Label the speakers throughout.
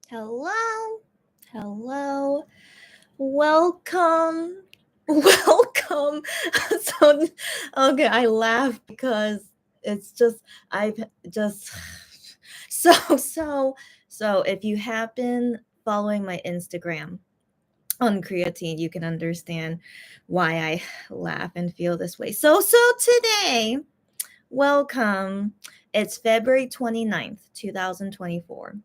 Speaker 1: Hello, hello, welcome, welcome. so, okay, I laugh because it's just, I've just, so, so, so if you have been following my Instagram on creatine, you can understand why I laugh and feel this way. So today, welcome. It's February 29th, 2024.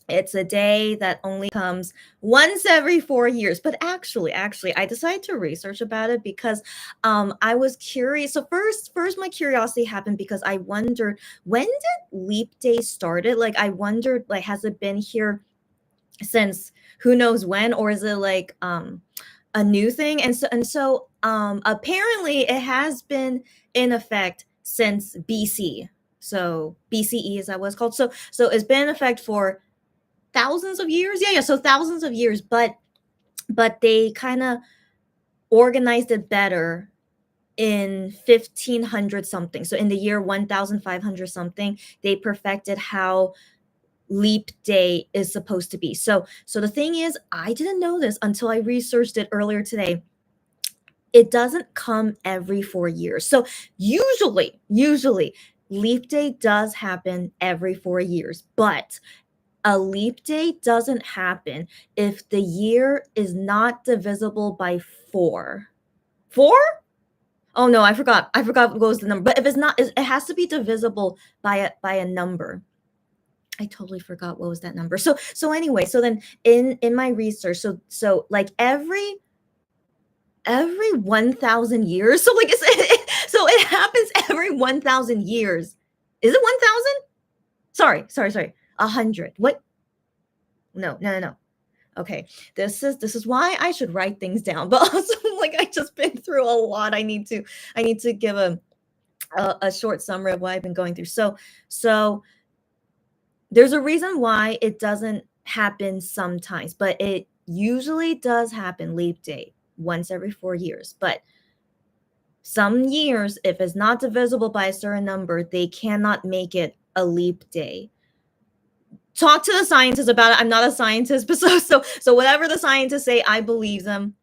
Speaker 1: It's a day that only comes once every 4 years. But actually, I decided to research about it because I was curious. So first, my curiosity happened because I wondered, when did Leap Day started? Like, I wondered, like, has it been here since who knows when, or is it like a new thing? And so apparently it has been in effect since BC. So BCE, is that what it's called? So it's been in effect for thousands of years. Yeah, so thousands of years, but they kind of organized it better in 1500 something. So in the year 1500 something, they perfected how leap day is supposed to be. So the thing is, I didn't know this until I researched it earlier today. It doesn't come every 4 years. So usually leap day does happen every 4 years, but a leap day doesn't happen if the year is not divisible by 4. 4? Oh no, I forgot what was the number. But if it's not, it has to be divisible by a number. I totally forgot what was that number. So anyway, so then in my research, so like every 1000 years. So like so it happens every 1000 years. Is it 1000? Sorry. 100. What? No. Okay, this is why I should write things down. But also, like, I just been through a lot. I need to give a short summary of what I've been going through. So there's a reason why it doesn't happen sometimes, but it usually does happen leap day once every 4 years. But some years, if it's not divisible by a certain number, they cannot make it a leap day. Talk to the scientists about it. I'm not a scientist, but so whatever the scientists say, I believe them.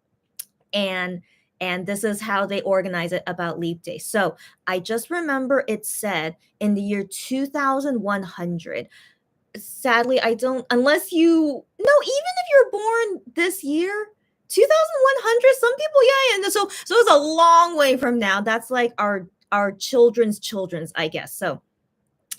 Speaker 1: And this is how they organize it about leap day. So I just remember it said in the year 2100. Sadly, I don't, unless you, no, even if you're born this year, 2100, some people, yeah. And so it's a long way from now. That's like our children's, I guess. So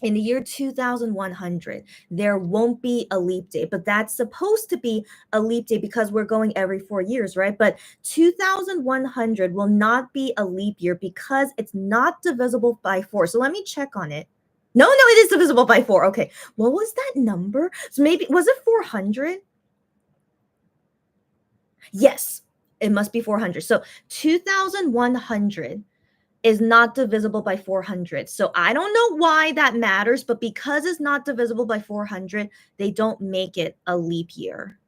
Speaker 1: in the year 2100, there won't be a leap day, but that's supposed to be a leap day because we're going every 4 years, right? But 2100 will not be a leap year because it's not divisible by 4. So let me check on it. No, it is divisible by 4. Okay. What was that number? So maybe, was it 400? Yes, it must be 400. So 2100 is not divisible by 400. So I don't know why that matters, but because it's not divisible by 400, they don't make it a leap year.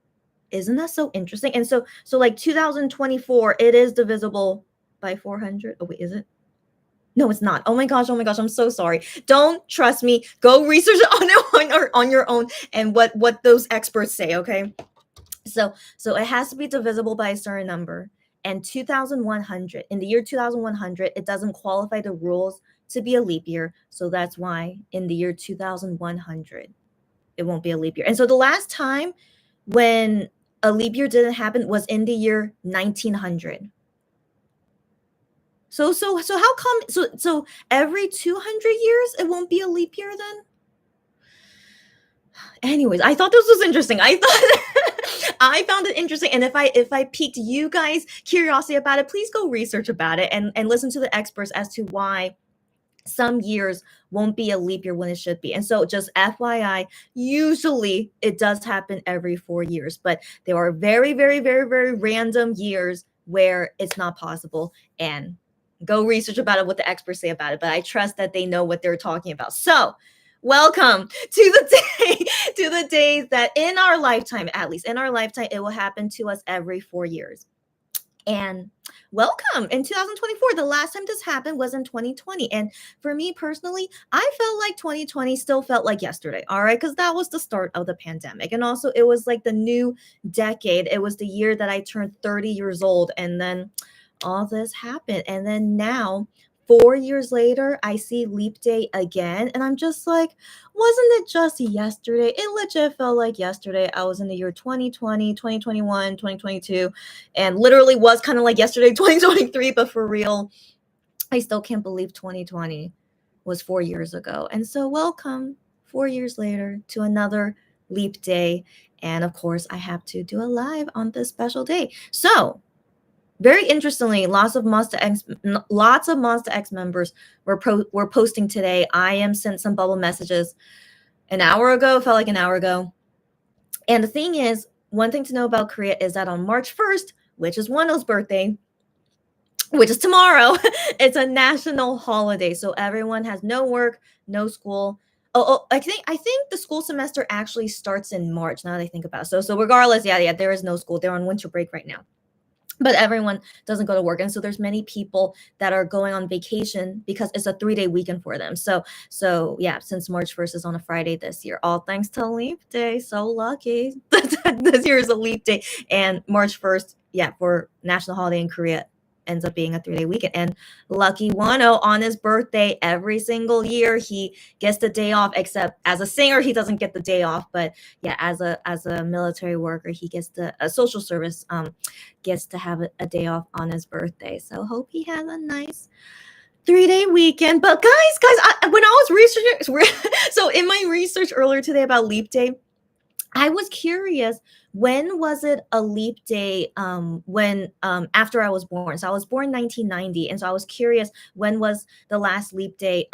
Speaker 1: Isn't that so interesting? And so like 2024, it is divisible by 400. Oh wait, is it? No, it's not. Oh my gosh, I'm so sorry. Don't trust me. Go research it on your own and what those experts say, okay? So it has to be divisible by a certain number. And 2100, in the year 2100, it doesn't qualify the rules to be a leap year. So that's why in the year 2100, it won't be a leap year. And so the last time when a leap year didn't happen was in the year 1900. So how come, so every 200 years it won't be a leap year then? Anyways, I thought this was interesting. I thought I found it interesting. And if I piqued you guys curiosity about it, please go research about it and listen to the experts as to why some years won't be a leap year when it should be. And so just FYI, usually it does happen every 4 years, but there are very, very, very, very random years where it's not possible. And go research about it, what the experts say about it. But I trust that they know what they're talking about. So welcome to the day, to the days that in our lifetime, at least in our lifetime, it will happen to us every 4 years. And welcome in 2024. The last time this happened was in 2020. And for me personally, I felt like 2020 still felt like yesterday. All right. Because that was the start of the pandemic. And also, it was like the new decade. It was the year that I turned 30 years old. And then all this happened. And then now, 4 years later, I see Leap Day again. And I'm just like, wasn't it just yesterday? It legit felt like yesterday. I was in the year 2020, 2021, 2022, and literally was kind of like yesterday, 2023. But for real, I still can't believe 2020 was 4 years ago. And so, welcome 4 years later to another Leap Day. And of course, I have to do a live on this special day. So, very interestingly, lots of Monster X members were posting today. I am sent some bubble messages an hour ago, felt like an hour ago. And the thing is, one thing to know about Korea is that on March 1st, which is Wano's birthday, which is tomorrow, it's a national holiday. So everyone has no work, no school. I think the school semester actually starts in March. Now that I think about it. So regardless, yeah, there is no school. They're on winter break right now, but everyone doesn't go to work, and so there's many people that are going on vacation because it's a 3-day weekend for them. So yeah, since March 1st is on a Friday this year, all thanks to Leap Day. So lucky. This year is a Leap Day, and March 1st, yeah, for national holiday in Korea, ends up being a 3-day weekend. And lucky Wano, on his birthday every single year, he gets the day off, except as a singer he doesn't get the day off, but yeah, as a military worker, he gets a social service gets to have a day off on his birthday. So hope he has a nice 3-day weekend. But guys, when I was researching, so in my research earlier today about Leap Day, I was curious, when was it a Leap Day? When after I was born. So I was born 1990, and so I was curious, when was the last Leap Day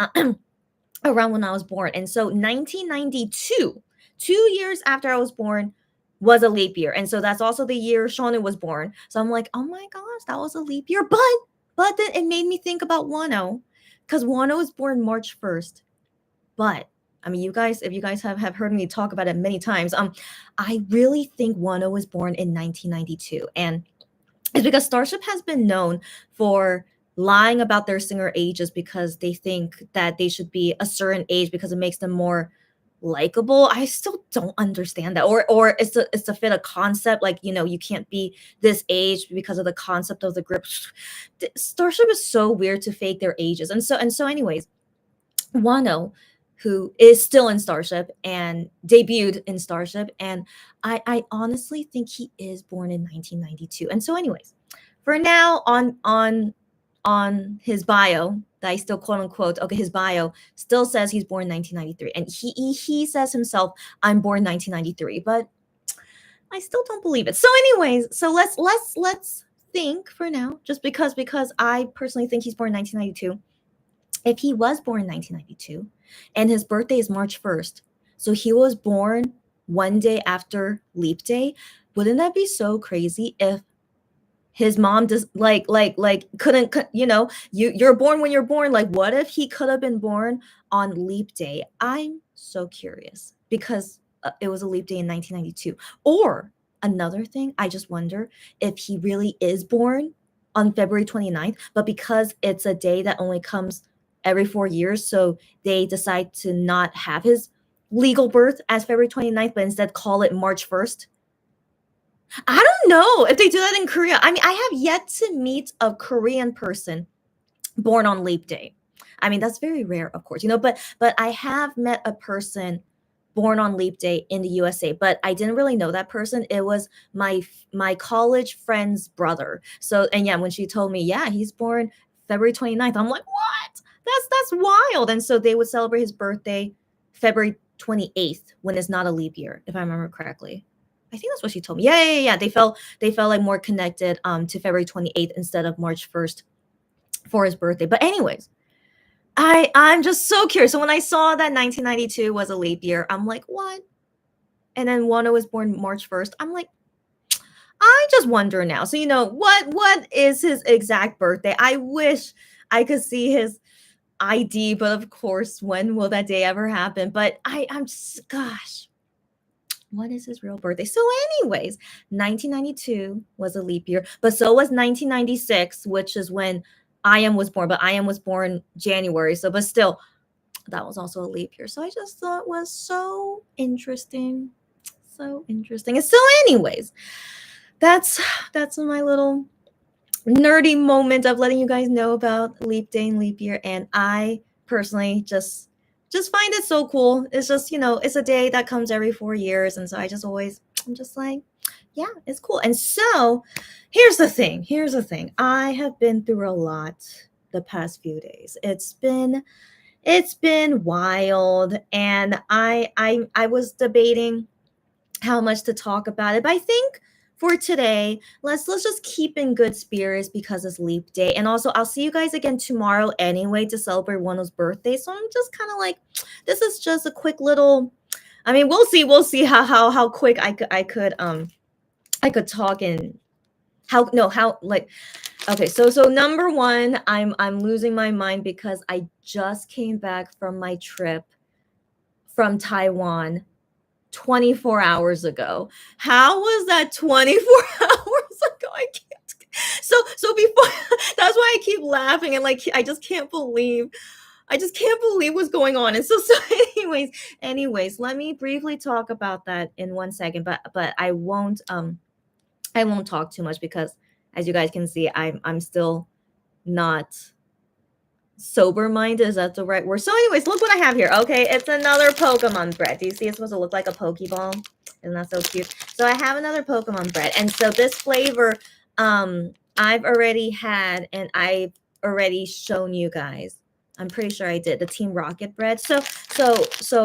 Speaker 1: around when I was born. And so 1992, 2 years after I was born, was a leap year. And so that's also the year Shauna was born. So I'm like, oh my gosh, that was a leap year. But then it made me think about Wano, because Wano was born March 1st. But I mean, you guys, if you guys have heard me talk about it many times, I really think Wano was born in 1992. And it's because Starship has been known for lying about their singer ages because they think that they should be a certain age because it makes them more likable. I still don't understand that. Or it's to fit a concept, like, you can't be this age because of the concept of the group. Starship is so weird to fake their ages. And so anyways, Wano, who is still in Starship and debuted in Starship, and I honestly think he is born in 1992. And so, anyways, for now, on his bio, that I still quote unquote, okay, his bio still says he's born in 1993, and he says himself, I'm born 1993, but I still don't believe it. So, anyways, so let's think for now, just because I personally think he's born in 1992. If he was born in 1992 and his birthday is March 1st, so he was born one day after Leap Day, wouldn't that be so crazy if his mom just couldn't, you're born when you're born. Like, what if he could have been born on Leap Day? I'm so curious because it was a Leap Day in 1992. Or another thing, I just wonder if he really is born on February 29th, but because it's a day that only comes every 4 years, so they decide to not have his legal birth as February 29th, but instead call it March 1st. I don't know if they do that in Korea. I mean, I have yet to meet a Korean person born on Leap Day. I mean, that's very rare, of course, but I have met a person born on Leap Day in the USA, but I didn't really know that person. It was my college friend's brother. So, and yeah, when she told me, yeah, he's born February 29th, I'm like, what? That's wild. And so they would celebrate his birthday February 28th, when it's not a leap year, if I remember correctly. I think that's what she told me. Yeah. They felt like more connected to February 28th instead of March 1st for his birthday. But anyways, I'm just so curious. So when I saw that 1992 was a leap year, I'm like, what? And then Wano was born March 1st. I'm like, I just wonder now. So what is his exact birthday? I wish I could see his ID, but of course, when will that day ever happen? But I'm just, gosh, What is his real birthday? So, anyways, 1992 was a leap year, but so was 1996, which is when I am was born. But I am was born January, so but still, that was also a leap year. So I just thought was so interesting, so interesting. And so, anyways, that's my little nerdy moment of letting you guys know about leap day and leap year. And I personally just find it so cool. It's just, it's a day that comes every 4 years. And so I'm just like, yeah, it's cool. And so here's the thing. I have been through a lot the past few days. It's been wild. And I was debating how much to talk about it. But I think for today, let's just keep in good spirits because it's leap day. And also I'll see you guys again tomorrow anyway to celebrate Wano's birthday. So I'm just kind of like, this is just a quick little, I mean, we'll see how quick I could talk and how like, okay, so number one, I'm losing my mind because I just came back from my trip from Taiwan 24 hours ago. How was that 24 hours ago? I can't. So before that's why I keep laughing and like I just can't believe what's going on. And so anyways, let me briefly talk about that in 1 second, but I won't talk too much because as you guys can see, I'm still not sober minded. Is that the right word? So anyways, look what I have here. Okay, it's another Pokemon bread. Do you see it's supposed to look like a Pokeball? Isn't that so cute? So I have another Pokemon bread. And so this flavor I've already had and I've already shown you guys. I'm pretty sure I did the Team Rocket bread. So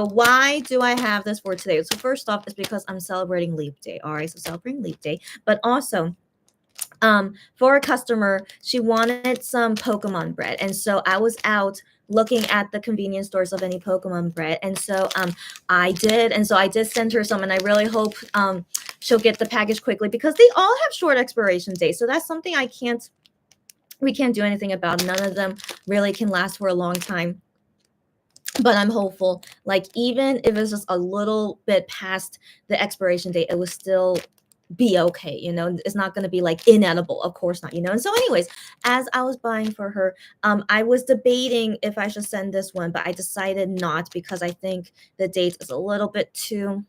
Speaker 1: why do I have this for today? So first off, it's because I'm celebrating Leap Day. All right, so celebrating Leap Day, but also for a customer, she wanted some Pokemon bread. And so I was out looking at the convenience stores of any Pokemon bread. And so I did. And so I did send her some. And I really hope she'll get the package quickly because they all have short expiration dates. So that's something we can't do anything about. None of them really can last for a long time. But I'm hopeful, like even if it's just a little bit past the expiration date, it will still be okay. It's not going to be like inedible, of course not. And so anyways, as I was buying for her, I was debating if I should send this one, but I decided not because I think the date is a little bit too,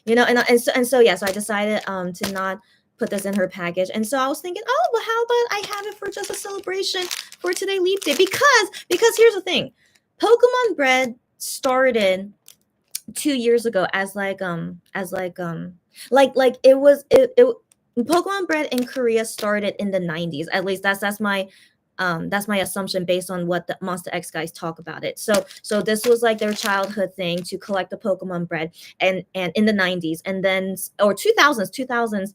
Speaker 1: and so yeah, so I decided to not put this in her package. And so I was thinking, oh, well, how about I have it for just a celebration for today Leap Day, because here's the thing. Pokemon bread started 2 years ago as like Pokemon bread in Korea started in the 90s. At least that's my assumption based on what the Monster X guys talk about it. So this was like their childhood thing to collect the Pokemon bread and in the 90s and then or 2000s.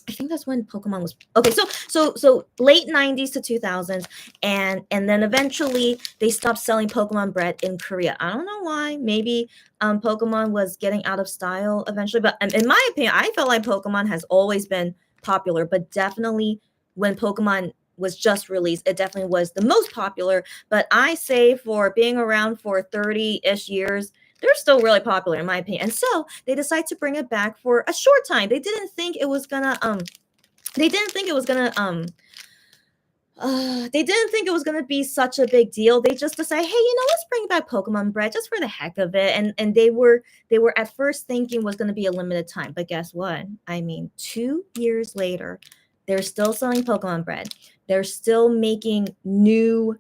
Speaker 1: I think that's when Pokemon was okay. So late 90s to 2000s, and then eventually they stopped selling Pokemon bread in Korea. I don't know why. Maybe Pokemon was getting out of style eventually. But in my opinion, I felt like Pokemon has always been popular. But definitely when Pokemon was just released, it definitely was the most popular. But I say for being around for 30-ish years, they're still really popular in my opinion. And so they decide to bring it back for a short time. They didn't think it was gonna be such a big deal. They just decided, hey, let's bring back Pokemon bread just for the heck of it. And they were at first thinking was gonna be a limited time. But guess what? I mean, 2 years later, they're still selling Pokemon bread. They're still making new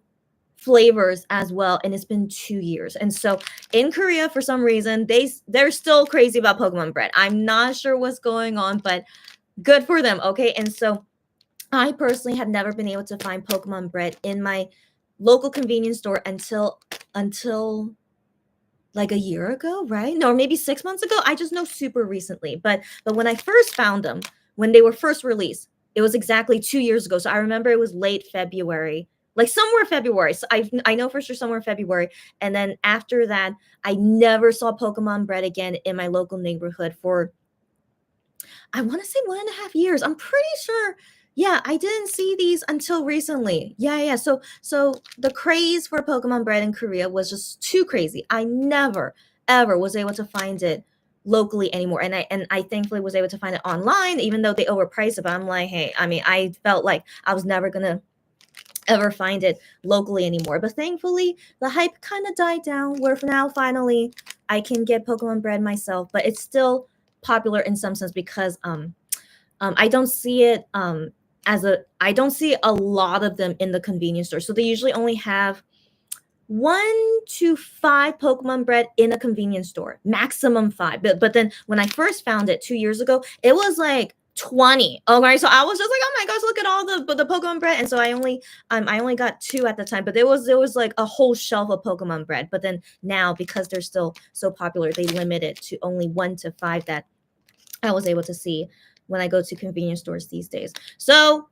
Speaker 1: flavors as well, and it's been 2 years. And so in Korea, for some reason, they're still crazy about Pokemon bread. I'm not sure what's going on, but good for them. Okay, and so I personally have never been able to find Pokemon bread in my local convenience store until like a year ago, right? No, or maybe 6 months ago. I just know super recently. But when I first found them, when they were first released, it was exactly 2 years ago. So I remember it was late February, like somewhere February. So I know for sure somewhere February. And then after that, I never saw Pokemon bread again in my local neighborhood for, I want to say 1.5 years. I'm pretty sure. Yeah, I didn't see these until recently. Yeah. So the craze for Pokemon bread in Korea was just too crazy. I never ever was able to find it locally anymore. And I thankfully was able to find it online, even though they overpriced it. But I'm like, hey, I mean, I felt like I was never gonna ever find it locally anymore. But thankfully, the hype kind of died down. Where for now, finally, I can get Pokemon bread myself. But it's still popular in some sense because I don't see it I don't see a lot of them in the convenience store. So they usually only have 1 to 5 Pokemon bread in a convenience store, maximum 5. But then when I first found it 2 years ago, it was like 20. Okay, so I was just like, oh my gosh, look at all the Pokemon bread. And so I only got 2 at the time, but there was like a whole shelf of Pokemon bread. But then now, because they're still so popular, they limit it to only 1 to 5 that I was able to see when I go to convenience stores these days. So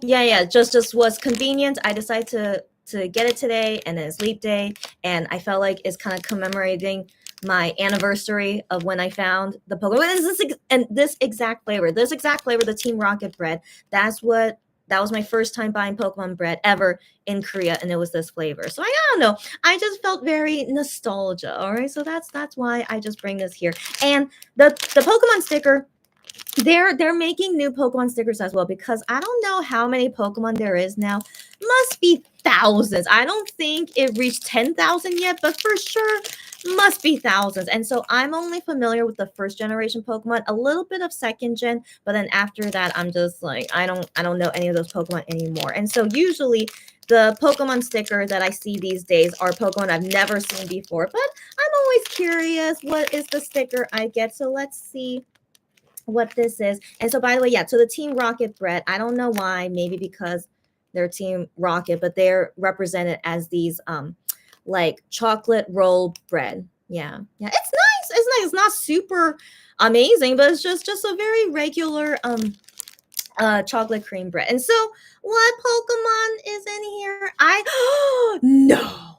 Speaker 1: yeah, just was convenient. I decided to get it today, and then it's Leap Day, and I felt like it's kind of commemorating my anniversary of when I found the Pokemon. And this exact flavor, the Team Rocket bread. That was my first time buying Pokemon bread ever in Korea, and it was this flavor. So I don't know. I just felt very nostalgia. All right, so that's why I just bring this here. And the Pokemon sticker, they're making new Pokemon stickers as well, because I don't know how many Pokemon there is now. Must be thousands. I don't think it reached 10,000 yet, but for sure must be thousands. And so I'm only familiar with the first generation Pokemon, a little bit of second gen, but then after that I'm just like I don't know any of those Pokemon anymore. And so usually the Pokemon sticker that I see these days are Pokemon I've never seen before, but I'm always curious what is the sticker I get. So let's see what this is. And so, by the way, yeah, so the Team Rocket bread, I don't know why, maybe because they're Team Rocket, but they're represented as these like chocolate roll bread. Yeah, it's nice. It's nice. It's not super amazing, but it's just a very regular chocolate cream bread. And so, what Pokemon is in here? I no.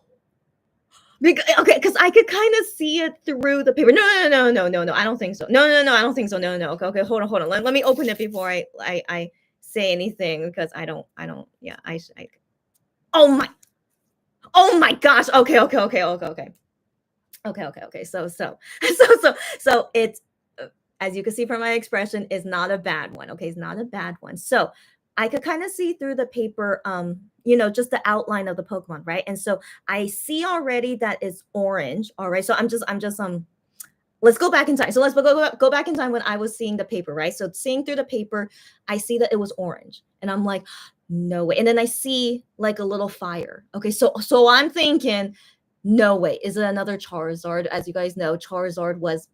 Speaker 1: Okay, because I could kind of see it through the paper. No. I don't think so. No. I don't think so. No. Okay. Hold on. Let me open it before I say anything, because I don't. Yeah. Oh my. Oh my gosh. Okay. So it's as you can see from my expression, is not a bad one. Okay, it's not a bad one. So I could kind of see through the paper, just the outline of the Pokemon, right? And so I see already that it's orange. All right. So I'm just let's go back in time. So let's go back in time when I was seeing the paper, right? So seeing through the paper, I see that it was orange. And I'm like, no way. And then I see like a little fire. Okay, so I'm thinking, no way. Is it another Charizard? As you guys know, Charizard was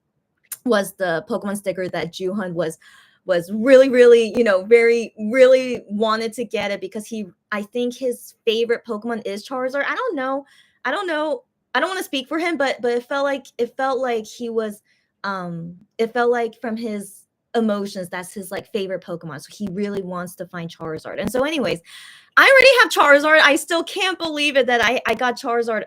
Speaker 1: the Pokemon sticker that Juhan was really, very really wanted to get it, because I think his favorite Pokemon is Charizard. I don't know. I don't know. I don't want to speak for him, but it felt like he was it felt like from his emotions, that's his like favorite Pokemon. So he really wants to find Charizard. And so anyways, I already have Charizard. I still can't believe it that I got Charizard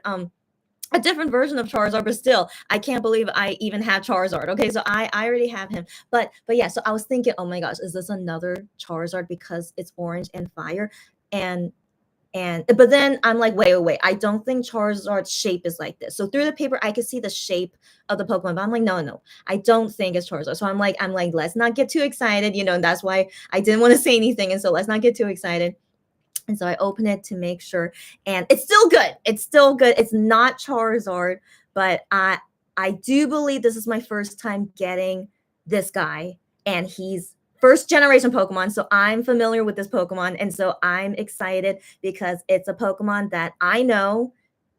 Speaker 1: a different version of Charizard, but still, I can't believe I even have Charizard. Okay, so I already have him. But yeah, so I was thinking, oh my gosh, is this another Charizard because it's orange and fire? And but then I'm like, wait. I don't think Charizard's shape is like this. So through the paper, I could see the shape of the Pokemon, but I'm like, no, I don't think it's Charizard. So I'm like, let's not get too excited, and that's why I didn't want to say anything. And so let's not get too excited. And so I open it to make sure, and it's still good. It's still good. It's not Charizard, but I do believe this is my first time getting this guy, and he's first generation Pokemon. So I'm familiar with this Pokemon, and so I'm excited because it's a Pokemon that I know,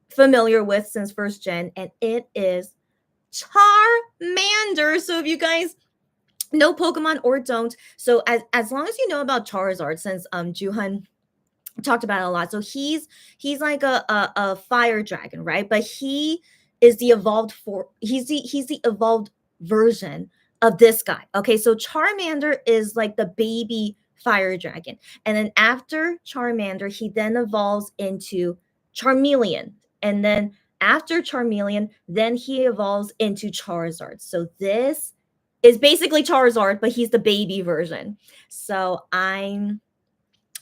Speaker 1: familiar with since first gen, and it is Charmander. So if you guys know Pokemon or don't, so as long as you know about Charizard, since Juhan talked about it a lot. So he's like a fire dragon, right? But he is the evolved for he's the evolved version of this guy. Okay, so Charmander is like the baby fire dragon. And then after Charmander, he then evolves into Charmeleon. And then after Charmeleon, then he evolves into Charizard. So this is basically Charizard, but he's the baby version. So I'm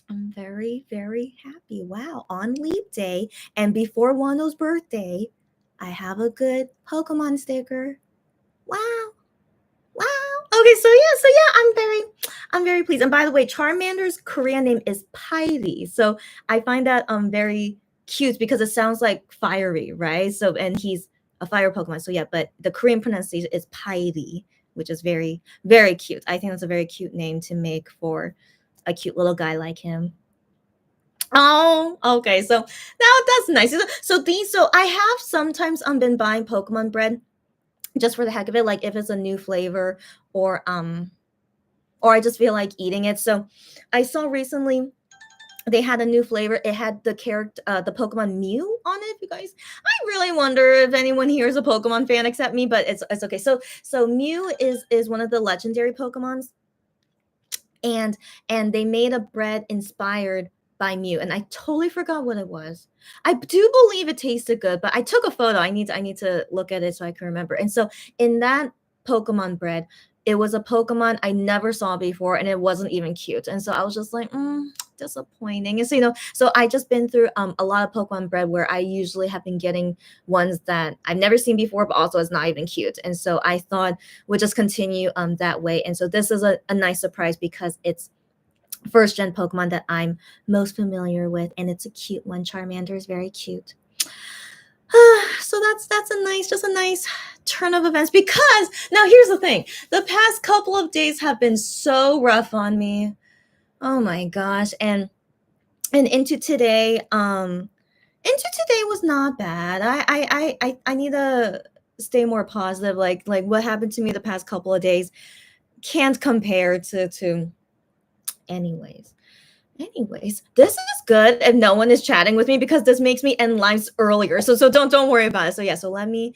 Speaker 1: very, very happy. Wow, on Leap Day and before Wano's birthday, I have a good Pokemon sticker. Wow. Wow. Okay, so yeah, I'm very pleased. And by the way, Charmander's Korean name is Pyrie. So I find that very cute because it sounds like fiery, right? So and he's a fire Pokemon. So yeah, but the Korean pronunciation is Pyrie, which is very, very cute. I think that's a very cute name to make for a cute little guy like him. Oh, okay. So now that's nice. So I have sometimes been buying Pokemon bread just for the heck of it, like if it's a new flavor or or I just feel like eating it. So I saw recently they had a new flavor. It had the character, the Pokemon Mew on it. You guys, I really wonder if anyone here is a Pokemon fan except me, but it's okay. So Mew is one of the legendary Pokemons, and they made a bread inspired by Mew, and I totally forgot what it was. I do believe it tasted good, but I took a photo. I need to look at it so I can remember. And so in that Pokemon bread, it was a Pokemon I never saw before, and it wasn't even cute. And so I was just like, disappointing. And so so I just been through a lot of Pokemon bread where I usually have been getting ones that I've never seen before, but also is not even cute. And so I thought would just continue that way. And so this is a nice surprise because it's first gen Pokemon that I'm most familiar with, and it's a cute one. Charmander is very cute. So that's a nice turn of events because now here's the thing. The past couple of days have been so rough on me. Oh my gosh. And into today was not bad. I need to stay more positive. Like what happened to me the past couple of days can't compare to anyways, this is good if no one is chatting with me because this makes me end lives earlier. So don't worry about it. So yeah, so let me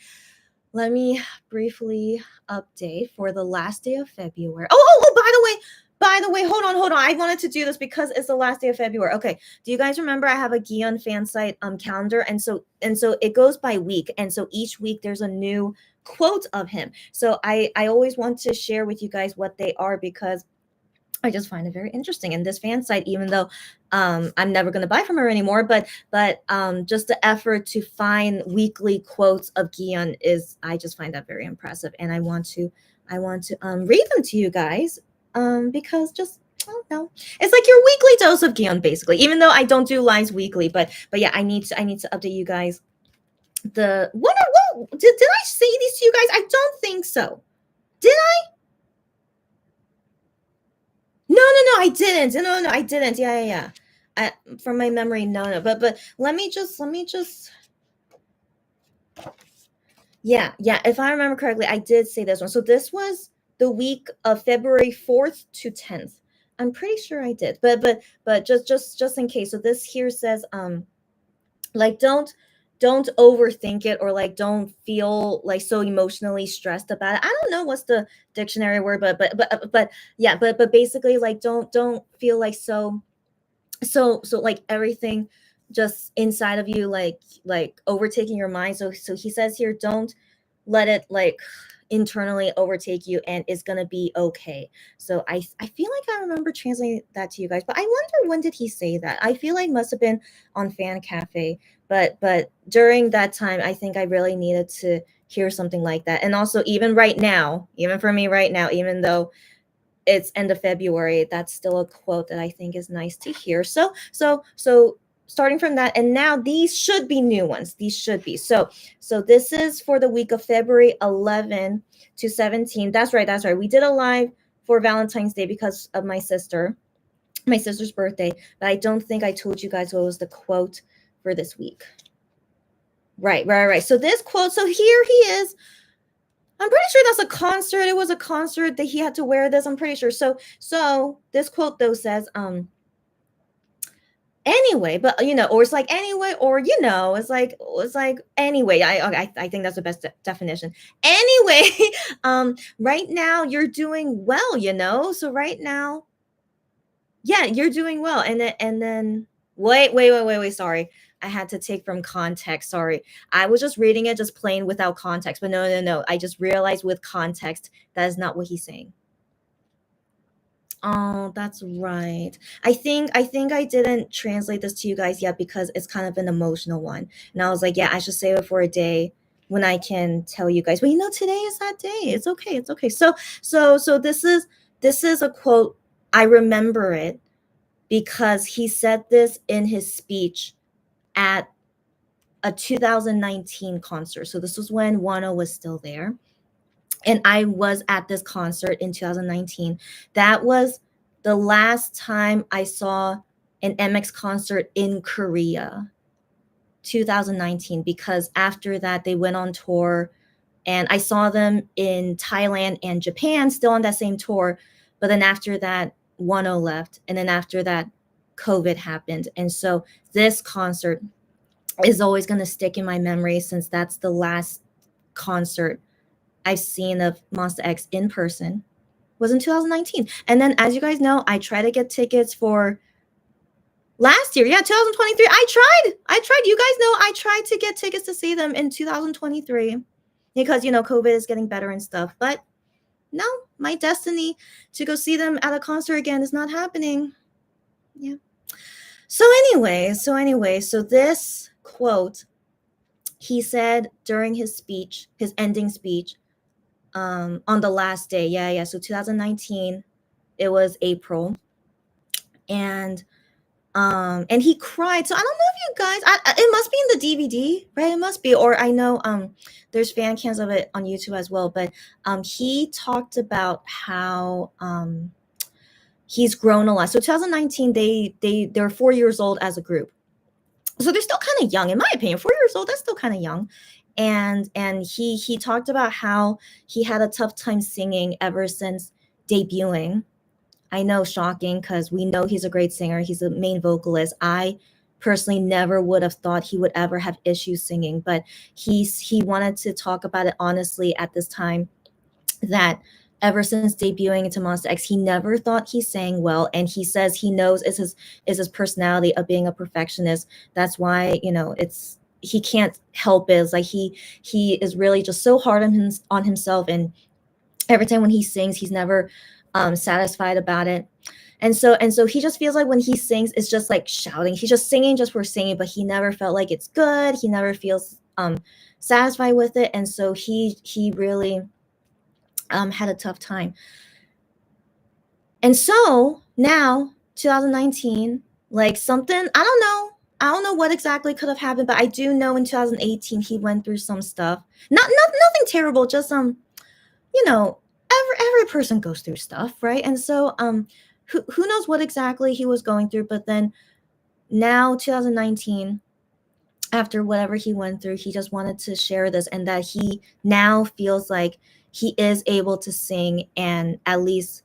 Speaker 1: briefly update for the last day of February. Oh, by the way, hold on. I wanted to do this because it's the last day of February. Okay. Do you guys remember I have a Gion fan site calendar? And so it goes by week. And so each week there's a new quote of him. So I always want to share with you guys what they are because I just find it very interesting. And this fan site, even though I'm never going to buy from her anymore, but just the effort to find weekly quotes of Gion I just find that very impressive, and I want to read them to you guys because just I don't know, it's like your weekly dose of Gion basically. Even though I don't do lives weekly, but yeah, I need to update you guys. The what did I say these to you guys? I don't think so. Did no, I didn't. No, I didn't. Yeah. From my memory, no. But let me just. Yeah. If I remember correctly, I did say this one. So this was the week of February 4th to 10th. I'm pretty sure I did. But just in case. So this here says like don't overthink it or like don't feel like so emotionally stressed about it. I don't know what's the dictionary word, but yeah, but basically like don't feel like so like everything just inside of you like overtaking your mind. So he says here, don't let it like internally overtake you and it's gonna be okay. So I feel like I remember translating that to you guys, but I wonder when did he say that. I feel like must have been on Fan Cafe, but during that time I think I really needed to hear something like that. And also even right now, even for me right now, even though it's end of February, that's still a quote that I think is nice to hear. So starting from that, and now these should be new ones. These should be. So this is for the week of February 11 to 17. That's right. We did a live for Valentine's Day because of my sister's birthday, but I don't think I told you guys what was the quote for this week. Right. So this quote, so here he is. I'm pretty sure that's a concert. It was a concert that he had to wear this. I'm pretty sure. So this quote though says, anyway, but or it's like anyway, or it's like anyway. I think that's the best definition. Anyway, right now you're doing well. So right now, yeah, you're doing well. And then wait. Sorry. I had to take from context. Sorry. I was just reading it just plain without context. But no. I just realized with context that is not what he's saying. Oh, that's right. I think I didn't translate this to you guys yet because it's kind of an emotional one. And I was like, yeah, I should save it for a day when I can tell you guys, well, today is that day. It's okay. It's okay. So this is a quote. I remember it because he said this in his speech at a 2019 concert. So this was when Wano was still there. And I was at this concert in 2019. That was the last time I saw an MX concert in Korea, 2019, because after that they went on tour and I saw them in Thailand and Japan still on that same tour. But then after that, Wano left. And then after that, COVID happened. And so this concert is always going to stick in my memory since that's the last concert I've seen of Monsta X in person was in 2019. And then as you guys know, I try to get tickets for last year. Yeah, 2023. I tried. You guys know I tried to get tickets to see them in 2023 because COVID is getting better and stuff. But no, my destiny to go see them at a concert again is not happening. Yeah. So anyway, so this quote he said during his speech, his ending speech, on the last day. Yeah. So 2019, it was April, and he cried. So I don't know if you guys, it must be in the DVD, right? It must be, or I know there's fan cams of it on YouTube as well. But he talked about how he's grown a lot. So 2019, they're 4 years old as a group. So they're still kind of young, in my opinion. 4 years old, that's still kind of young. And he talked about how he had a tough time singing ever since debuting. I know, shocking, because we know he's a great singer. He's the main vocalist. I personally never would have thought he would ever have issues singing, but he wanted to talk about it honestly at this time, that ever since debuting into Monsta X, he never thought he sang well. And he says he knows is his personality of being a perfectionist. That's why, he can't help it. It's like he is really just so hard on himself. And every time when he sings, he's never satisfied about it. And so he just feels like when he sings, it's just like shouting. He's just singing just for singing, but he never felt like it's good. He never feels satisfied with it. And so he really had a tough time. And so now 2019, like something, I don't know what exactly could have happened, but I do know in 2018 he went through some stuff. Nothing terrible, just every person goes through stuff, right? And so who knows what exactly he was going through, but then now 2019, after whatever he went through, he just wanted to share this, and that he now feels like he is able to sing and at least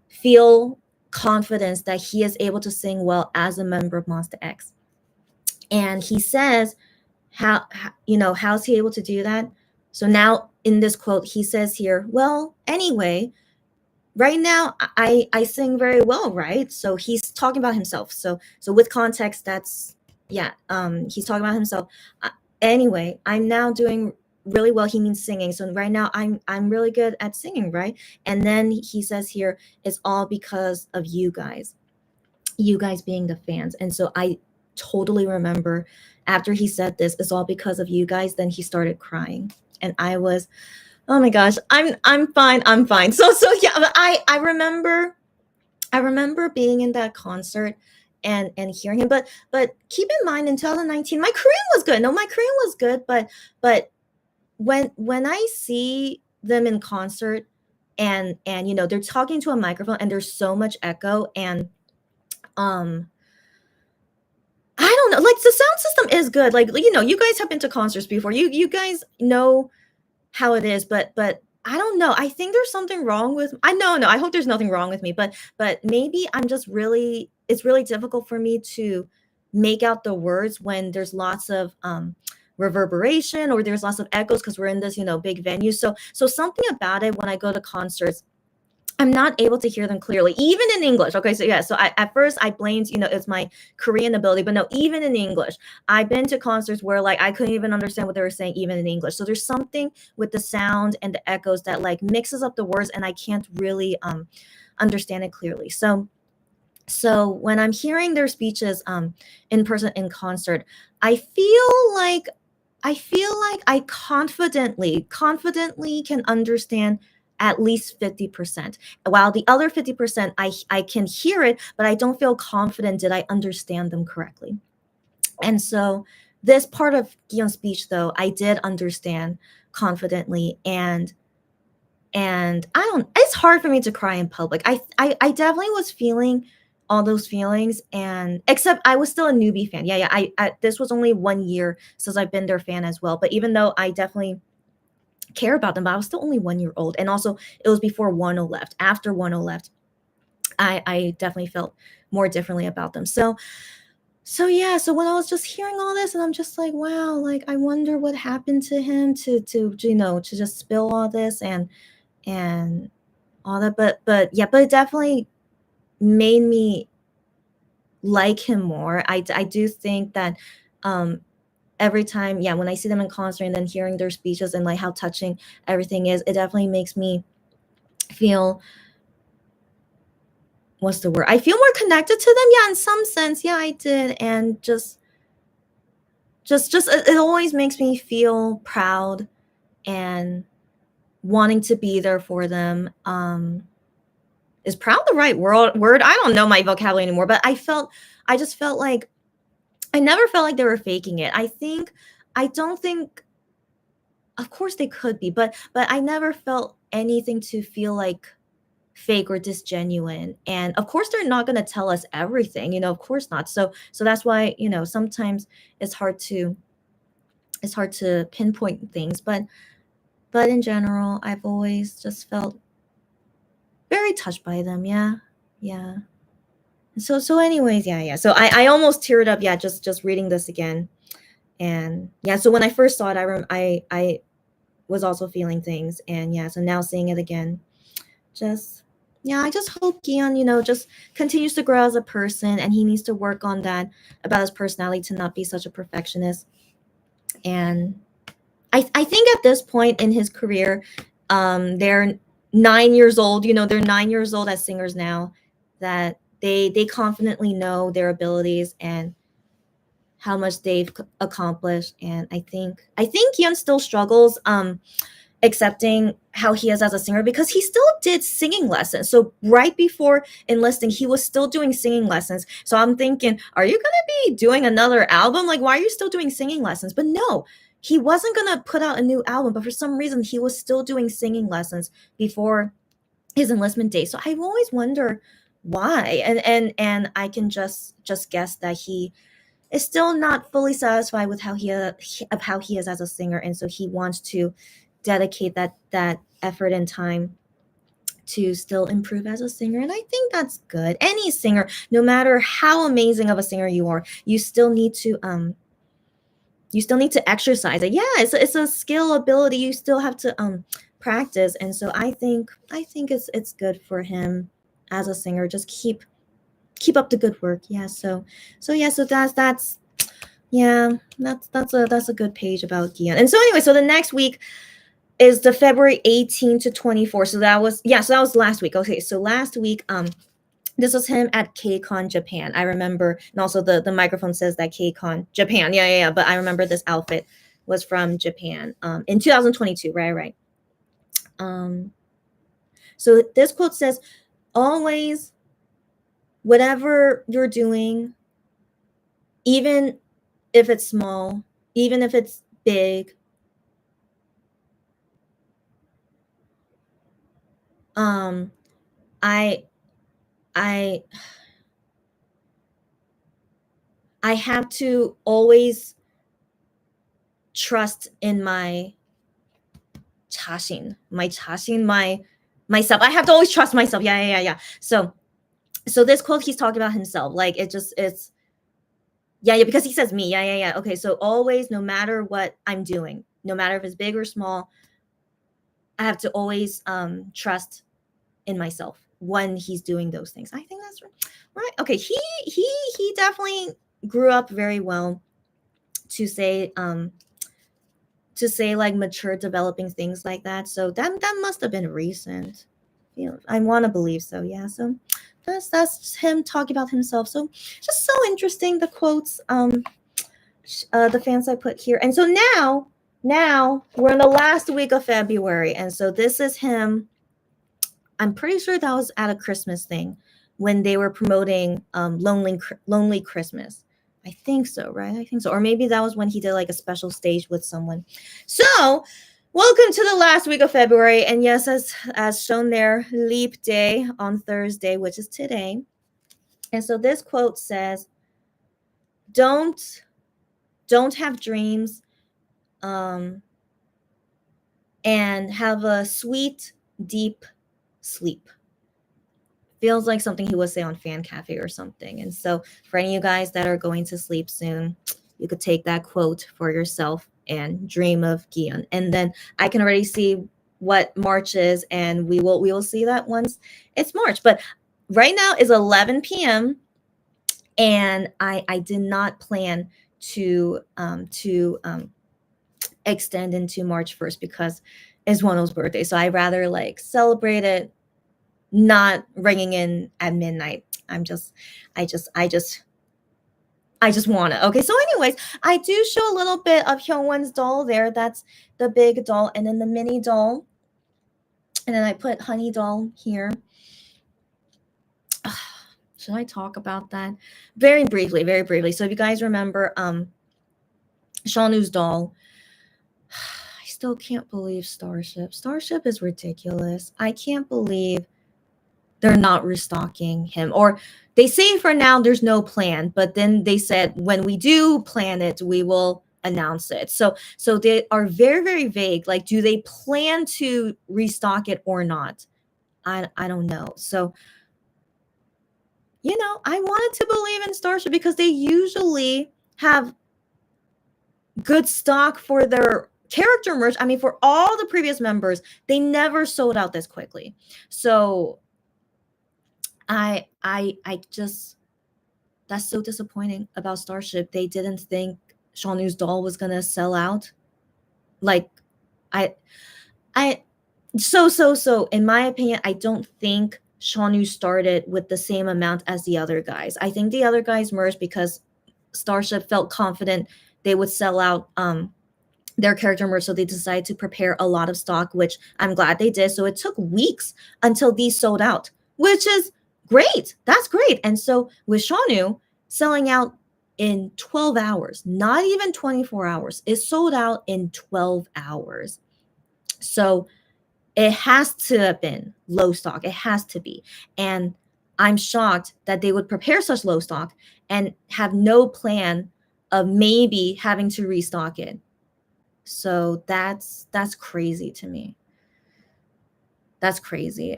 Speaker 1: feel confidence that he is able to sing well as a member of Monsta X. And he says, how's he able to do that? So now in this quote, he says here, well, anyway, right now I sing very well, right? So he's talking about himself. So with context, that's, yeah, he's talking about himself. Anyway, I'm now doing really well. He means singing. So right now I'm really good at singing, right? And then he says here, it's all because of you guys being the fans. And so I totally remember after he said this, it's all because of you guys, then he started crying. And I was, oh my gosh, I'm fine. So yeah, I remember being in that concert and hearing him. But keep in mind, in 2019, my Korean was good. No, my Korean was good, but when I see them in concert and they're talking to a microphone and there's so much echo, and I don't know, like the sound system is good. Like, you guys have been to concerts before. You guys know how it is, but I don't know. I think there's something wrong with, I hope there's nothing wrong with me, but maybe I'm just really, it's really difficult for me to make out the words when there's lots of reverberation or there's lots of echoes, because we're in this, big venue. So something about it when I go to concerts, I'm not able to hear them clearly, even in English. Okay, so yeah, so at first I blamed, it's my Korean ability, but no, even in English, I've been to concerts where like I couldn't even understand what they were saying, even in English. So there's something with the sound and the echoes that like mixes up the words, and I can't really understand it clearly. So when I'm hearing their speeches in person in concert, I feel like I feel like I confidently can understand at least 50%. While the other 50%, I can hear it, but I don't feel confident did I understand them correctly. And so this part of Gion's speech though, I did understand confidently, and I don't, it's hard for me to cry in public. I definitely was feeling all those feelings, and except I was still a newbie fan. Yeah, I this was only 1 year since I've been their fan as well. But even though I definitely care about them, but I was still only 1 year old. And also it was before Wano left. After Wano left, I definitely felt more differently about them. So yeah, so when I was just hearing all this, and I'm just like, wow, like I wonder what happened to him to just spill all this and all that. But yeah, but it definitely made me like him more. I do think that um every time, yeah, when I see them in concert and then hearing their speeches and like how touching everything is, it definitely makes me feel, what's the word? I feel more connected to them. Yeah, in some sense. Yeah, I did. And just it always makes me feel proud and wanting to be there for them. Is proud the right word? I don't know my vocabulary anymore, but I just felt like I never felt like they were faking it. I don't think, of course they could be, but I never felt anything to feel like fake or disgenuine. And of course they're not going to tell us everything, of course not. So that's why, sometimes it's hard to pinpoint things, but in general, I've always just felt very touched by them. Yeah. Yeah. So anyways, yeah. So I almost teared up, yeah, just reading this again. And yeah, so when I first saw it, I was also feeling things, and yeah, so now seeing it again, just yeah, I just hope Gion, just continues to grow as a person, and he needs to work on that about his personality to not be such a perfectionist. And I think at this point in his career, they're 9 years old. They're 9 years old as singers now. That they confidently know their abilities and how much they've accomplished. And I think Hyun still struggles accepting how he is as a singer, because he still did singing lessons. So right before enlisting, he was still doing singing lessons. So I'm thinking, are you gonna be doing another album? Like, why are you still doing singing lessons? But no, he wasn't gonna put out a new album, but for some reason he was still doing singing lessons before his enlistment day. So I always wonder why. And I can just guess that he is still not fully satisfied with how he is as a singer, and so he wants to dedicate that effort and time to still improve as a singer. And I think that's good. Any singer, no matter how amazing of a singer you are, you still need to exercise it. Yeah, it's a skill ability. You still have to practice. And so I think it's good for him as a singer. Just keep up the good work. Yeah. So yeah, so that's yeah, that's a good page about Gian. And so anyway, so the next week is the February 18 to 24. So that was, yeah, so that was last week. Okay, so last week, this was him at KCON Japan. I remember, and also the microphone says that KCON Japan. Yeah. But I remember this outfit was from Japan in 2022. Right. Um, so this quote says, always, whatever you're doing, even if it's small, even if it's big, um, I I I have to always trust in my myself. I have to always trust myself. Yeah. So this quote, he's talking about himself. Like it's yeah, because he says me. Yeah. Okay, so always, no matter what I'm doing, no matter if it's big or small, I have to always trust in myself when he's doing those things. I think that's right. Okay, he definitely grew up very well to say like mature developing things like that. So that must have been recent. I want to believe so. Yeah. So that's him talking about himself. So just so interesting, the quotes. the fans I put here. And so now we're in the last week of February. And so this is him. I'm pretty sure that was at a Christmas thing when they were promoting Lonely Christmas. I think so, right? I think so. Or maybe that was when he did like a special stage with someone. So, welcome to the last week of February. And yes, as shown there, leap day on Thursday, which is today. And so this quote says, don't have dreams and have a sweet, deep sleep. Feels like something he would say on Fan Cafe or something. And so for any of you guys that are going to sleep soon, you could take that quote for yourself and dream of Gion. And then I can already see what March is, and we will see that once it's March. But right now is 11 p.m. and I did not plan to extend into March 1st because it's Wano's birthday. So I'd rather like celebrate it not ringing in at midnight. I just want it. Okay, so anyways, I do show a little bit of Hyungwon's doll there. That's the big doll, and then the mini doll. And then I put Honey doll here. Should I talk about that? Very briefly. So if you guys remember Shawnu's doll, I still can't believe Starship. Starship is ridiculous. I can't believe they're not restocking him. Or they say for now there's no plan, but then they said when we do plan it, we will announce it. So they are very, very vague. Like, do they plan to restock it or not? I don't know. So, I wanted to believe in Starship because they usually have good stock for their character merch. I mean, for all the previous members, they never sold out this quickly. So I just, that's so disappointing about Starship. They didn't think Shawnu's doll was gonna sell out. Like, so in my opinion, I don't think Shawnu started with the same amount as the other guys. I think the other guys merged because Starship felt confident they would sell out their character merch, so they decided to prepare a lot of stock, which I'm glad they did. So it took weeks until these sold out, which is great. That's great. And so with Shawnu selling out in 12 hours, not even 24 hours, it sold out in 12 hours. So it has to have been low stock. It has to be. And I'm shocked that they would prepare such low stock and have no plan of maybe having to restock it. So that's crazy to me. That's crazy.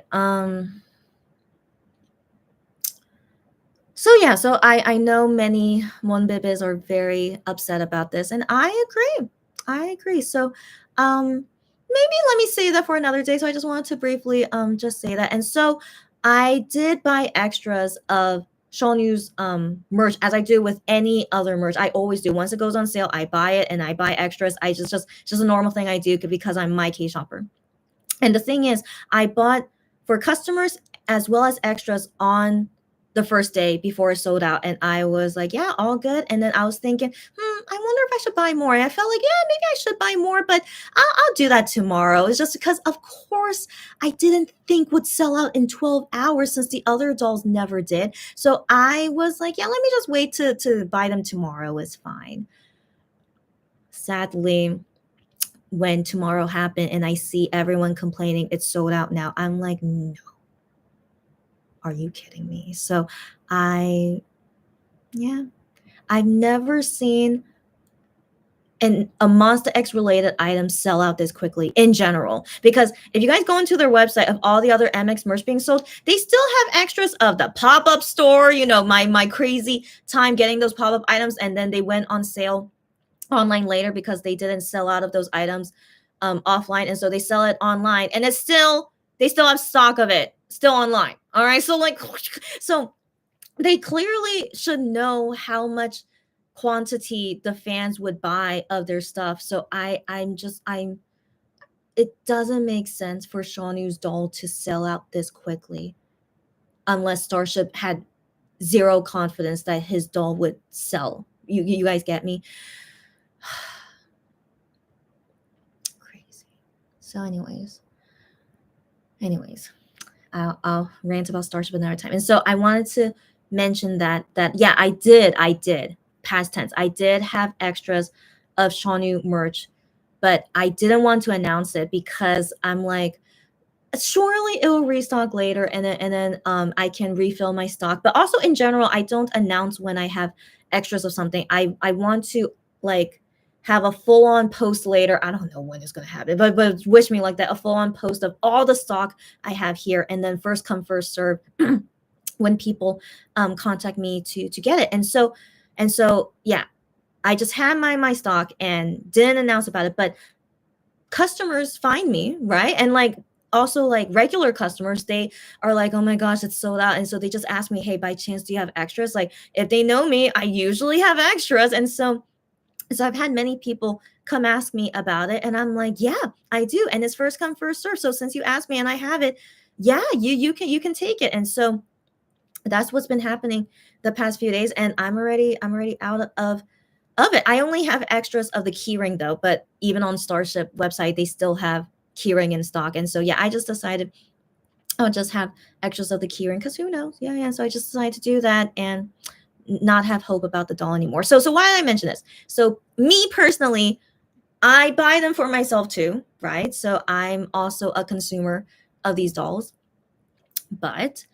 Speaker 1: So yeah, so I know many Monbibis are very upset about this, and I agree. So maybe let me say that for another day. So I just wanted to briefly just say that. And so I did buy extras of Shawnu's merch, as I do with any other merch. I always do. Once it goes on sale, I buy it and I buy extras. I just a normal thing I do because I'm my K shopper. And the thing is, I bought for customers as well as extras on the first day before it sold out, and I was like, yeah, all good. And then I was thinking, I wonder if I should buy more. And I felt like, yeah, maybe I should buy more, but I'll do that tomorrow. It's just because, of course, I didn't think would sell out in 12 hours since the other dolls never did. So I was like, yeah, let me just wait to buy them tomorrow. Is fine. Sadly, when tomorrow happened and I see everyone complaining it's sold out now, I'm like, no. Are you kidding me? So I've never seen a Monster X related item sell out this quickly in general. Because if you guys go into their website of all the other MX merch being sold, they still have extras of the pop-up store, my crazy time getting those pop-up items, and then they went on sale online later because they didn't sell out of those items offline, and so they sell it online, and they still have stock of it still online. All right, so so they clearly should know how much quantity the fans would buy of their stuff. So it doesn't make sense for Shawnu's doll to sell out this quickly unless Starship had zero confidence that his doll would sell, You guys get me? Crazy. So anyways, I'll rant about Starship another time. And so I wanted to mention that yeah, I did past tense. I did have extras of Shawnu merch, but I didn't want to announce it because I'm like, surely it will restock later, and then I can refill my stock. But also in general, I don't announce when I have extras of something. I want to like have a full on post later. I don't know when it's gonna happen, but wish me like that, a full on post of all the stock I have here, and then first come first serve when people contact me to get it. And so yeah, I just had my stock and didn't announce about it, but customers find me, right? And like also like regular customers, they are like, oh my gosh, it's sold out. And so they just ask me, hey, by chance, do you have extras? Like if they know me, I usually have extras. And so I've had many people come ask me about it. And I'm like, yeah, I do. And it's first come, first serve. So since you asked me and I have it, yeah, you can take it. And so that's what's been happening the past few days. And I'm already out of it. I only have extras of the keyring though, but even on Starship website, they still have keyring in stock. And so yeah, I just decided I'll just have extras of the keyring because who knows? Yeah, yeah. So I just decided to do that and not have hope about the doll anymore. So why did I mention this? So me personally, I buy them for myself too, right? So I'm also a consumer of these dolls, but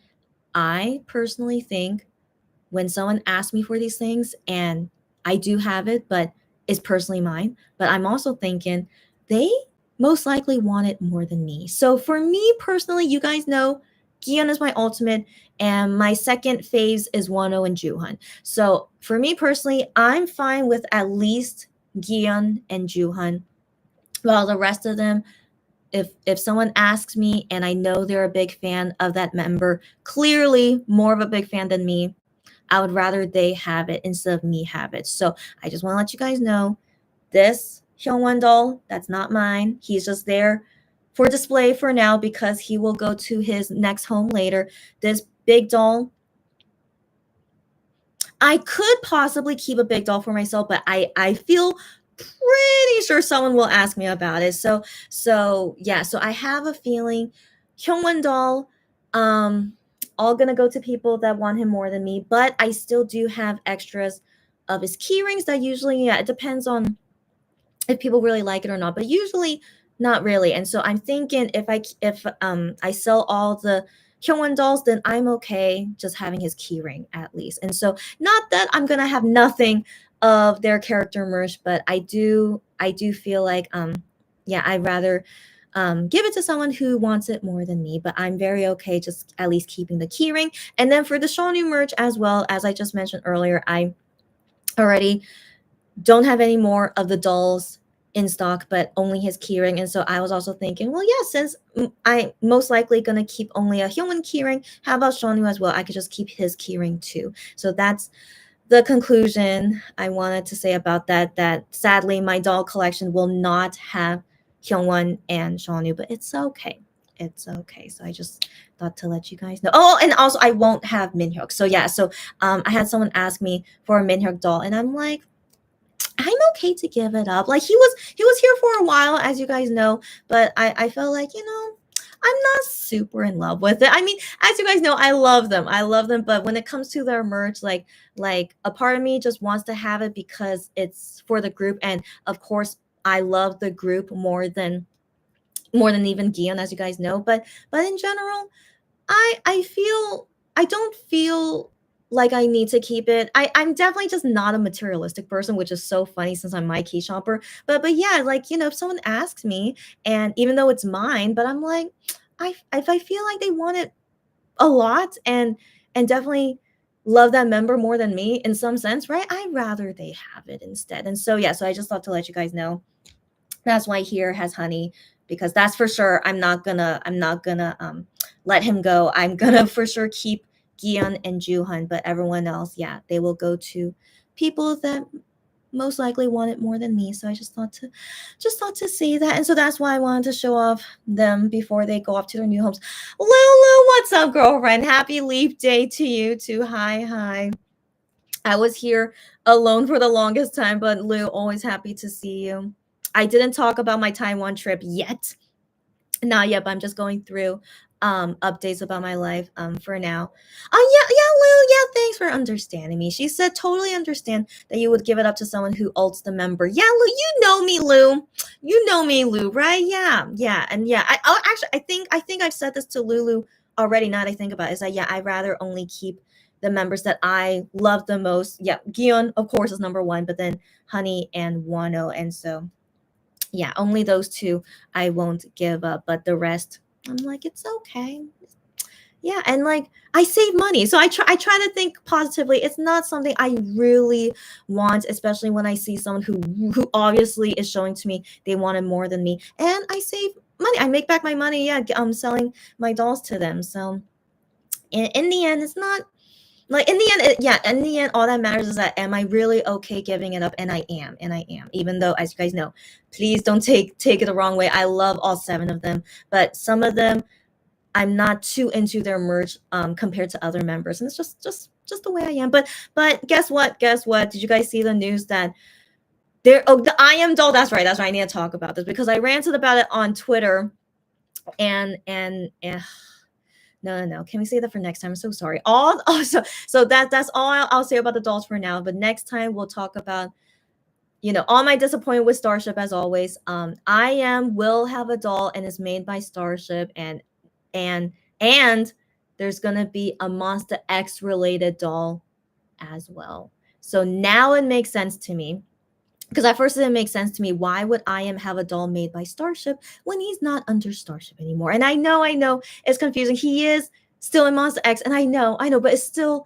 Speaker 1: I personally think when someone asks me for these things and I do have it, but it's personally mine, but I'm also thinking they most likely want it more than me. So for me personally, you guys know Gion is my ultimate, and my second phase is Wano and Juhan. So for me personally, I'm fine with at least Gion and Juhan, while the rest of them, if someone asks me and I know they're a big fan of that member, clearly more of a big fan than me, I would rather they have it instead of me have it. So I just want to let you guys know this Hyungwon doll, that's not mine. He's just there for display for now because he will go to his next home later. This big doll, I could possibly keep a big doll for myself, but I feel pretty sure someone will ask me about it. So yeah, so I have a feeling Hyungwon doll, um, all gonna go to people that want him more than me, but I still do have extras of his key rings that usually, yeah, it depends on if people really like it or not, but usually not really. And so I'm thinking if I sell all the Hyungwon dolls, then I'm okay just having his keyring at least. And so not that I'm gonna have nothing of their character merch, but I do feel like yeah, I'd rather give it to someone who wants it more than me, but I'm very okay just at least keeping the keyring. And then for the Shawnu merch as well, as I just mentioned earlier, I already don't have any more of the dolls in stock, but only his keyring. And so I was also thinking, well, yeah, since I most likely gonna keep only a human keyring, how about Shawnu as well? I could just keep his keyring too. So that's the conclusion I wanted to say about that. That sadly, my doll collection will not have Hyungwon and Shawnu, but it's okay. It's okay. So I just thought to let you guys know. Oh, and also I won't have Minhyuk. So yeah, so I had someone ask me for a Minhyuk doll, and I'm like, I'm okay to give it up. Like he was here for a while, as you guys know, but I felt like, I'm not super in love with it. I mean, as you guys know, I love them. I love them, but when it comes to their merch, like a part of me just wants to have it because it's for the group, and of course, I love the group more than even Gion, as you guys know. But in general, I don't feel like I need to keep it. I'm definitely just not a materialistic person, which is so funny since I'm my key shopper. But yeah, like if someone asks me, and even though it's mine, but I'm like, if I feel like they want it a lot, and definitely love that member more than me in some sense, right? I'd rather they have it instead. And so yeah, so I just thought to let you guys know that's why here has honey, because that's for sure. I'm not gonna let him go. I'm gonna for sure keep Gion and Juhan, but everyone else, yeah, they will go to people that most likely want it more than me. So I just thought to say that. And so that's why I wanted to show off them before they go off to their new homes. Lulu, what's up, girlfriend? Happy leap day to you too. Hi. I was here alone for the longest time, but Lou, always happy to see you. I didn't talk about my Taiwan trip yet. Not yet, but I'm just going through updates about my life for now. Oh yeah, yeah, Lou, yeah, thanks for understanding me. She said totally understand that you would give it up to someone who ults the member. Yeah, Lou, you know me, Lou. You know me, Lou, right? Yeah, yeah, and yeah. Actually, I think I've said this to Lulu already. Now that I think about it, is that yeah, I rather only keep the members that I love the most. Yeah, Gion, of course, is number one, but then Honey and Wano, and so yeah, only those two I won't give up, but the rest, I'm like, it's okay. Yeah, and like I save money, so I try to think positively. It's not something I really want, especially when I see someone who obviously is showing to me they wanted more than me, and I save money. I make back my money. Yeah, I'm selling my dolls to them. So in the end, it's not like in the end, yeah, in the end, all that matters is that am I really okay giving it up? And I am. Even though, as you guys know, please don't take it the wrong way. I love all seven of them, but some of them I'm not too into their merch compared to other members, and it's just the way I am. But guess what? Guess what? Did you guys see the news that there? Oh, the I am doll. That's right. That's right. I need to talk about this because I ranted about it on Twitter, and no, no, no. Can we say that for next time? I'm so sorry. All so that's all I'll say about the dolls for now. But next time we'll talk about all my disappointment with Starship as always. I am will have a doll and is made by Starship and and there's gonna be a Monster X related doll as well. So now it makes sense to me because at first it didn't make sense to me. Why would I am have a doll made by Starship when he's not under Starship anymore? And I know it's confusing. He is still in Monster X, and I know, but it still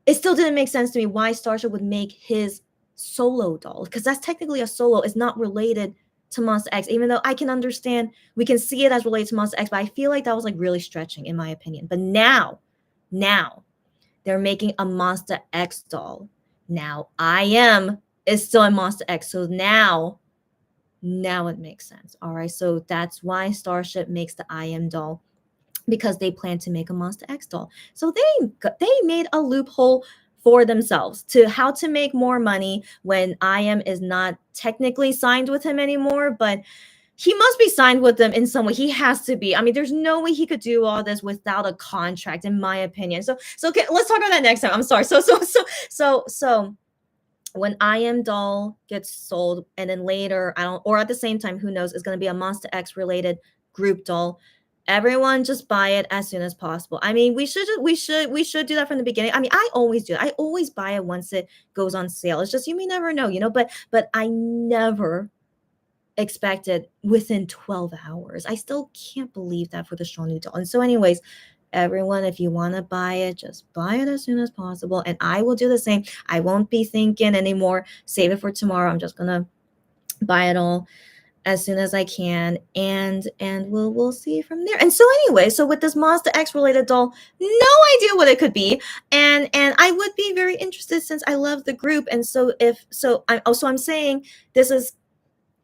Speaker 1: didn't make sense to me why Starship would make his solo doll because that's technically a solo. It's not related to Monster X, even though I can understand we can see it as related to Monster X, but I feel like that was like really stretching in my opinion. But now they're making a Monster X doll. Now I am is still in Monster X, so now it makes sense. All right, so that's why Starship makes the I am doll because they plan to make a Monster X doll. So they made a loophole for themselves to how to make more money when I am is not technically signed with him anymore, but he must be signed with them in some way. He has to be. I mean, there's no way he could do all this without a contract, in my opinion. So okay, let's talk about that next time. I'm sorry. So when I am doll gets sold, and then later I don't, or at the same time, who knows, is going to be a Monster X related group doll. Everyone just buy it as soon as possible. I mean, we should do that from the beginning. I mean, I always do. I always buy it once it goes on sale. It's just you may never know, but I never expected within 12 hours. I still can't believe that for the strong new doll. And so, anyways, everyone, if you want to buy it, just buy it as soon as possible. And I will do the same. I won't be thinking anymore, save it for tomorrow. I'm just gonna buy it all as soon as I can, and we'll see from there. And so anyway, so with this Monster X related doll, no idea what it could be, and I would be very interested since I love the group. And so I'm saying this is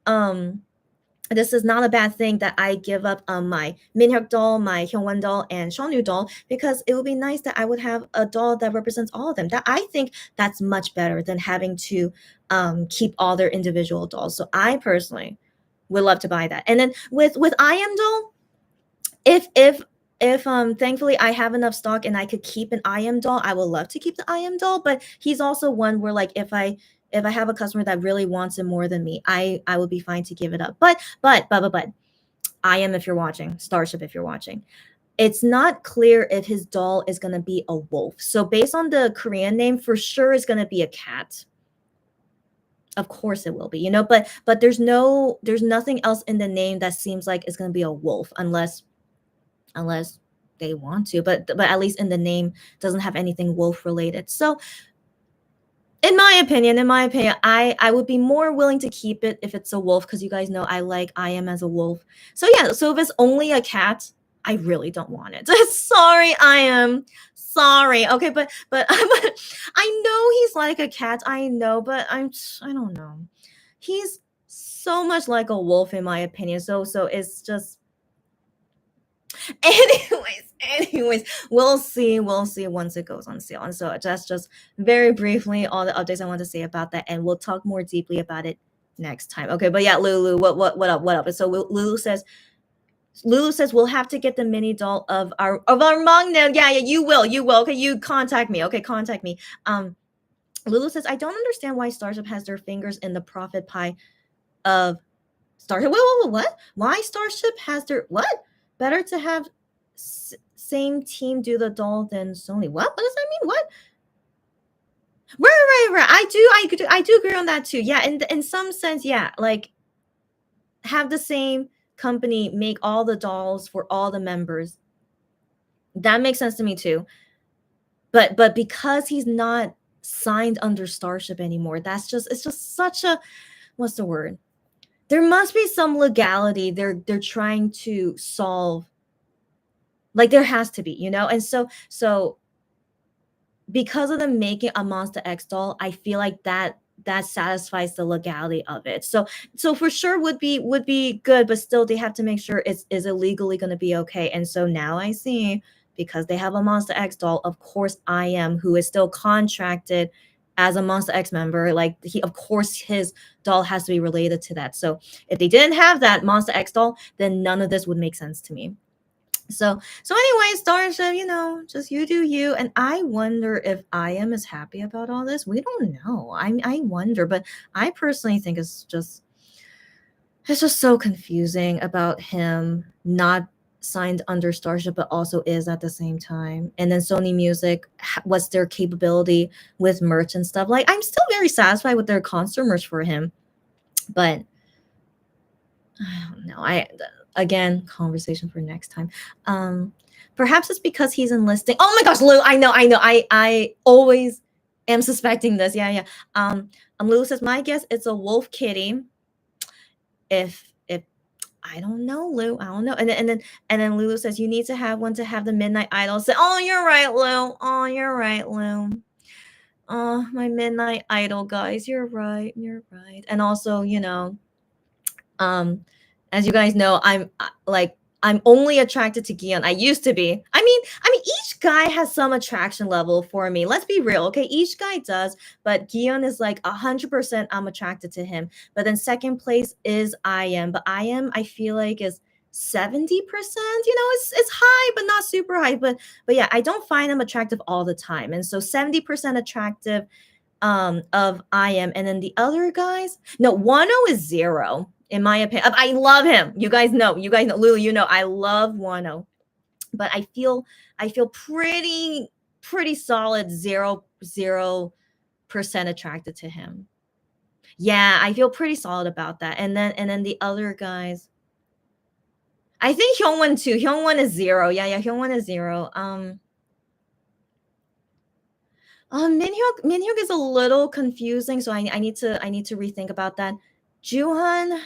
Speaker 1: um this is not a bad thing that I give up my Minhyuk doll, my Hyungwon doll, and Shonyu doll because it would be nice that I would have a doll that represents all of them. That I think that's much better than having to keep all their individual dolls. So I personally would love to buy that. And then with I am doll, if thankfully I have enough stock and I could keep an I am doll, I would love to keep the I am doll. But he's also one where like if I have a customer that really wants it more than me, I would be fine to give it up. But I am, if you're watching, Starship, if you're watching, it's not clear if his doll is gonna be a wolf. So based on the Korean name, for sure it's gonna be a cat. Of course it will be, but there's nothing else in the name that seems like it's gonna be a wolf unless they want to. But at least in the name doesn't have anything wolf related. So in my opinion, I would be more willing to keep it if it's a wolf because you guys know I am as a wolf. So yeah, so if it's only a cat, I really don't want it. Sorry, I am sorry. Okay, but I know he's like a cat. I know, but I don't know. He's so much like a wolf in my opinion. So it's just Anyways, we'll see once it goes on sale. And so that's just very briefly all the updates I want to say about that, and we'll talk more deeply about it next time. Okay, but yeah, Lulu, what up? So Lulu says we'll have to get the mini doll of our Mangna. Yeah, you will. Okay, you contact me. Okay, contact me. Lulu says I don't understand why Starship has their fingers in the profit pie of Starship. Wait, what? Why Starship has their what? Better to have same team do the doll than Sony. What does that mean? What? Right. I do agree on that too. Yeah, in some sense, yeah, like have the same company make all the dolls for all the members. That makes sense to me too. But because he's not signed under Starship anymore, it's just such a what's the word? There must be some legality they're trying to solve. Like there has to be, and so because of them making a Monster X doll, I feel like that satisfies the legality of it. So for sure would be good, but still they have to make sure it's is illegally going to be okay. And so now I see, because they have a Monster X doll, of course I am, who is still contracted as a Monster X member, like he of course his doll has to be related to that. So if they didn't have that Monster X doll, then none of this would make sense to me. So anyway, Starship, just you do you. And I wonder if I am as happy about all this. We don't know. I wonder, but I personally think it's just so confusing about him not signed under Starship, but also is at the same time. And then Sony Music, what's their capability with merch and stuff? Like I'm still very satisfied with their concert merch for him, but I don't know. Again, conversation for next time. Perhaps it's because he's enlisting. Oh my gosh, Lou! I know. I always am suspecting this. Yeah. Lou says my guess it's a wolf kitty. If I don't know, Lou. I don't know. And then Lulu says you need to have one to have the Midnight Idol. Say, oh, you're right, Lou. Oh, you're right, Lou. Oh, my Midnight Idol, guys. You're right. You're right. And also, um as you guys know, I'm only attracted to Gion. I used to be. I mean each guy has some attraction level for me. Let's be real, okay? Each guy does, but Gion is like 100% I'm attracted to him. But then second place is I am, but I feel like is 70%. It's high but not super high, but yeah, I don't find him attractive all the time. And so 70% attractive of I am, and then the other guys, no, Wano is zero in my opinion. I love him. You guys know, Lulu, I love Wano, but I feel pretty solid 0% attracted to him. Yeah, I feel pretty solid about that. And then the other guys, I think Hyungwon too. Hyungwon is zero. Yeah, Hyungwon is zero. Minhyuk is a little confusing, so I need to rethink about that. Juhan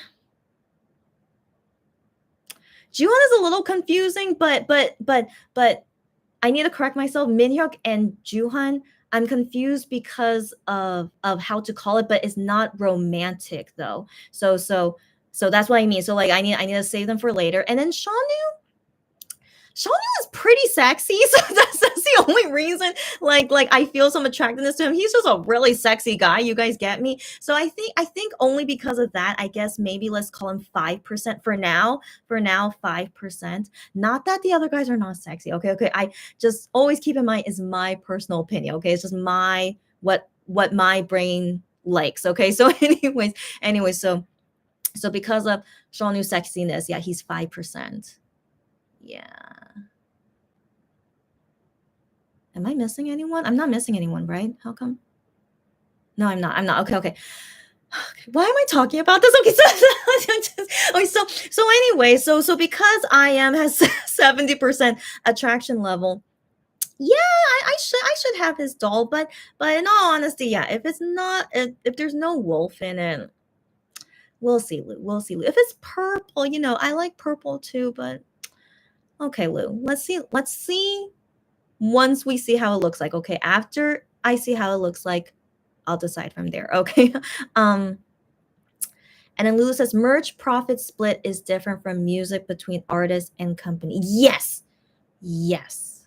Speaker 1: is a little confusing, but I need to correct myself. Minhyuk and Juhan, I'm confused because of how to call it, but it's not romantic though. So that's what I mean. So like I need to save them for later. And then Shawnee is pretty sexy, so that's the only reason. Like I feel some attractiveness to him. He's just a really sexy guy. You guys get me? So I think only because of that. I guess maybe let's call him 5% for now. For now, 5%. Not that the other guys are not sexy. Okay. I just always keep in mind is my personal opinion. Okay, it's just my what my brain likes. Okay, so anyways, so because of Shawnu's sexiness, yeah, he's 5%. Yeah. Am I missing anyone? I'm not missing anyone, right? How come? No, I'm not. Okay. Why am I talking about this? Okay, so anyway, so because I am has 70% attraction level, yeah, I should have his doll, but in all honesty, yeah, if there's no wolf in it, we'll see, Lou. If it's purple, I like purple too, but okay, Lou. Let's see once we see how it looks like. Okay, after I see how it looks like, I'll decide from there. Okay. And then Lulu says merch profit split is different from music between artist and company. Yes. Yes.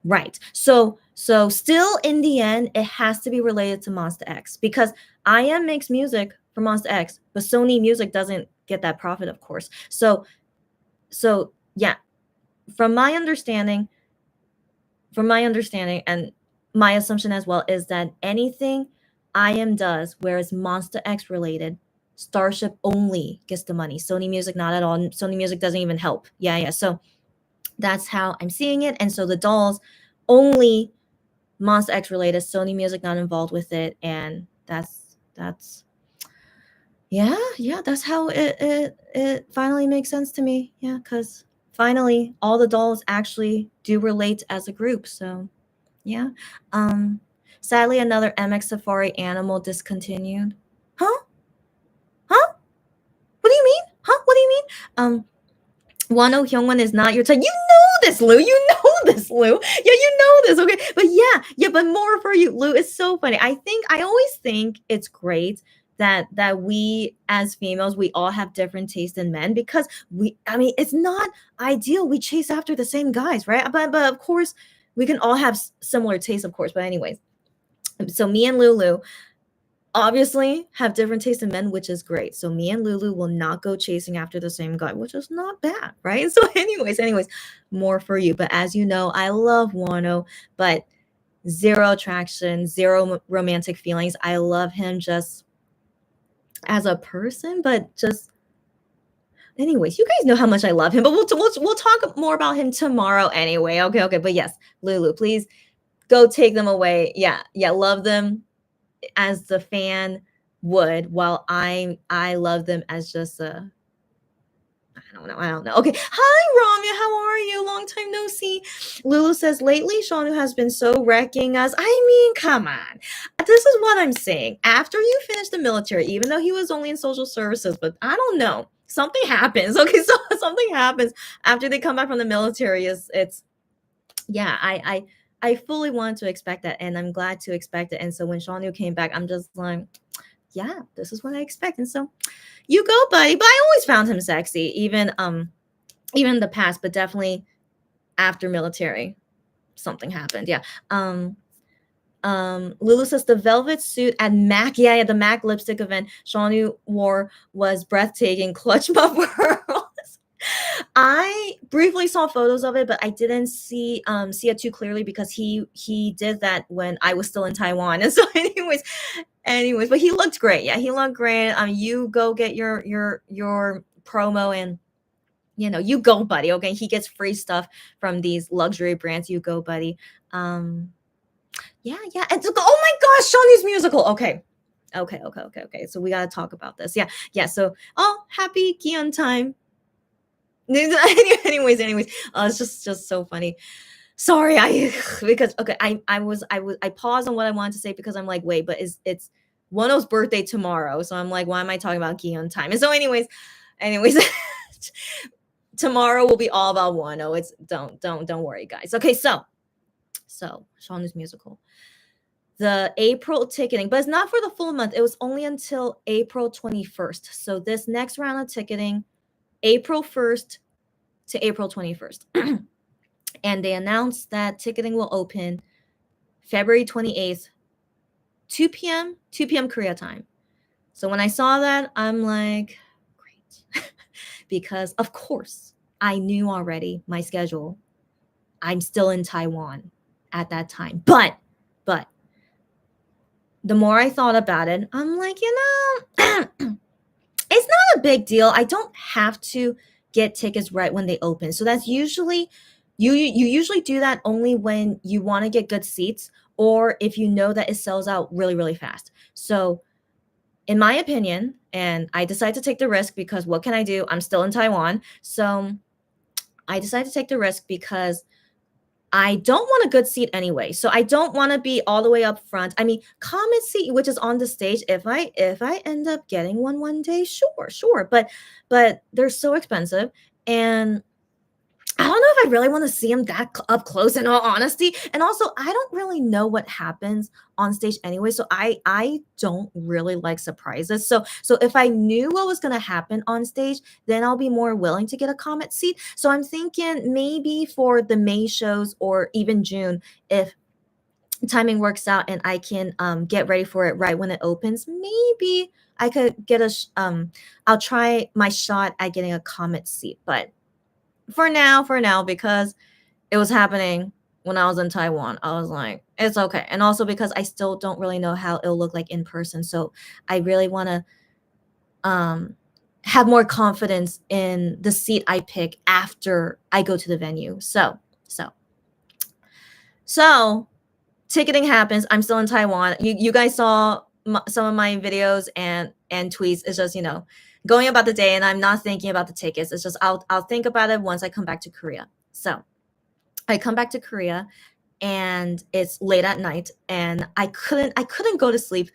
Speaker 1: Right. So still in the end, it has to be related to Monster X because IM makes music for Monster X, but Sony Music doesn't get that profit, of course. So yeah, from my understanding, and my assumption as well is that anything IM does, whereas Monster X related, Starship only gets the money. Sony Music not at all. Sony Music doesn't even help. Yeah. So that's how I'm seeing it. And so the dolls only Monster X related, Sony Music not involved with it, and that's yeah, that's how it finally makes sense to me. Yeah, because finally all the dolls actually do relate as a group. So yeah. Sadly another MX Safari animal discontinued. Huh? Huh? What do you mean? Huh? What do you mean? Wano Hyungwon is not your type. You know this, Lou. You know this, Lou. Yeah, you know this. Okay. But yeah, but more for you, Lou. It's so funny. I always think it's great that we as females, we all have different tastes in men because it's not ideal. We chase after the same guys, right? But of course, we can all have similar tastes, of course. But anyways, so me and Lulu obviously have different tastes in men, which is great. So me and Lulu will not go chasing after the same guy, which is not bad, right? So anyways, more for you. But as you know, I love Wano, but zero attraction, zero romantic feelings. I love him just as a person, but just anyways, you guys know how much I love him, but we'll talk more about him tomorrow anyway. Okay. But yes, Lulu, please go take them away. Yeah, love them as the fan would, while I love them as just a I don't know. Okay. Hi, Ramya. How are you? Long time no see. Lulu says, lately, Shanu has been so wrecking us. I mean, come on. This is what I'm saying. After you finish the military, even though he was only in social services, but I don't know. Something happens. Okay. So something happens after they come back from the military. It's yeah, I fully wanted to expect that, and I'm glad to expect it. And so when Shanu came back, I'm just like, yeah, this is what I expect. And so you go, buddy. But I always found him sexy, even in the past, but definitely after military, something happened. Yeah. Lulu says the velvet suit at MAC, yeah, the MAC lipstick event Shanu wore was breathtaking. Clutch my pearls. I briefly saw photos of it, but I didn't see it too clearly because he did that when I was still in Taiwan. And so anyways, but he looked great. Yeah, he looked great. You go get your promo, and you go, buddy. Okay, he gets free stuff from these luxury brands. You go, buddy. Yeah. And oh my gosh, Shawnee's musical. Okay. So we gotta talk about this. Yeah. So happy Gion time. anyways, it's just so funny. Sorry, because okay, I paused on what I wanted to say because I'm like, wait, but it's Wano's birthday tomorrow, so I'm like, why am I talking about Gion time? And so, anyways, tomorrow will be all about Wano. It's don't worry, guys. Okay, so Shawnee's musical. The April ticketing, but it's not for the full month. It was only until April 21st. So this next round of ticketing, April 1st to April 21st. And they announced that ticketing will open February 28th, 2 p.m. Korea time. So when I saw that, I'm like, great. Because of course, I knew already my schedule. I'm still in Taiwan at that time. But the more I thought about it, I'm like, it's not a big deal. I don't have to get tickets right when they open. So that's usually you usually do that only when you want to get good seats or if you know that it sells out really, really fast. So in my opinion, and I decided to take the risk because what can I do? I'm still in Taiwan. So I decided to take the risk because I don't want a good seat anyway. So I don't want to be all the way up front. I mean, common seat, which is on the stage. If I end up getting one day, sure. But they're so expensive. And I don't know if I really wanna see him that up close, in all honesty, and also, I don't really know what happens on stage anyway, so I don't really like surprises, so if I knew what was gonna happen on stage, then I'll be more willing to get a comet seat, so I'm thinking maybe for the May shows or even June, if timing works out and I can, get ready for it right when it opens, maybe I could get I'll try my shot at getting a comet seat, but for now, because it was happening when I was in Taiwan, I was like, "It's okay," and also because I still don't really know how it'll look like in person, so I really wanna, um, have more confidence in the seat I pick after I go to the venue. So so ticketing happens. I'm still in Taiwan. You guys saw some of my videos and tweets. It's just going about the day, and I'm not thinking about the tickets. It's just I'll think about it once I come back to Korea. So I come back to Korea, and it's late at night, and I couldn't go to sleep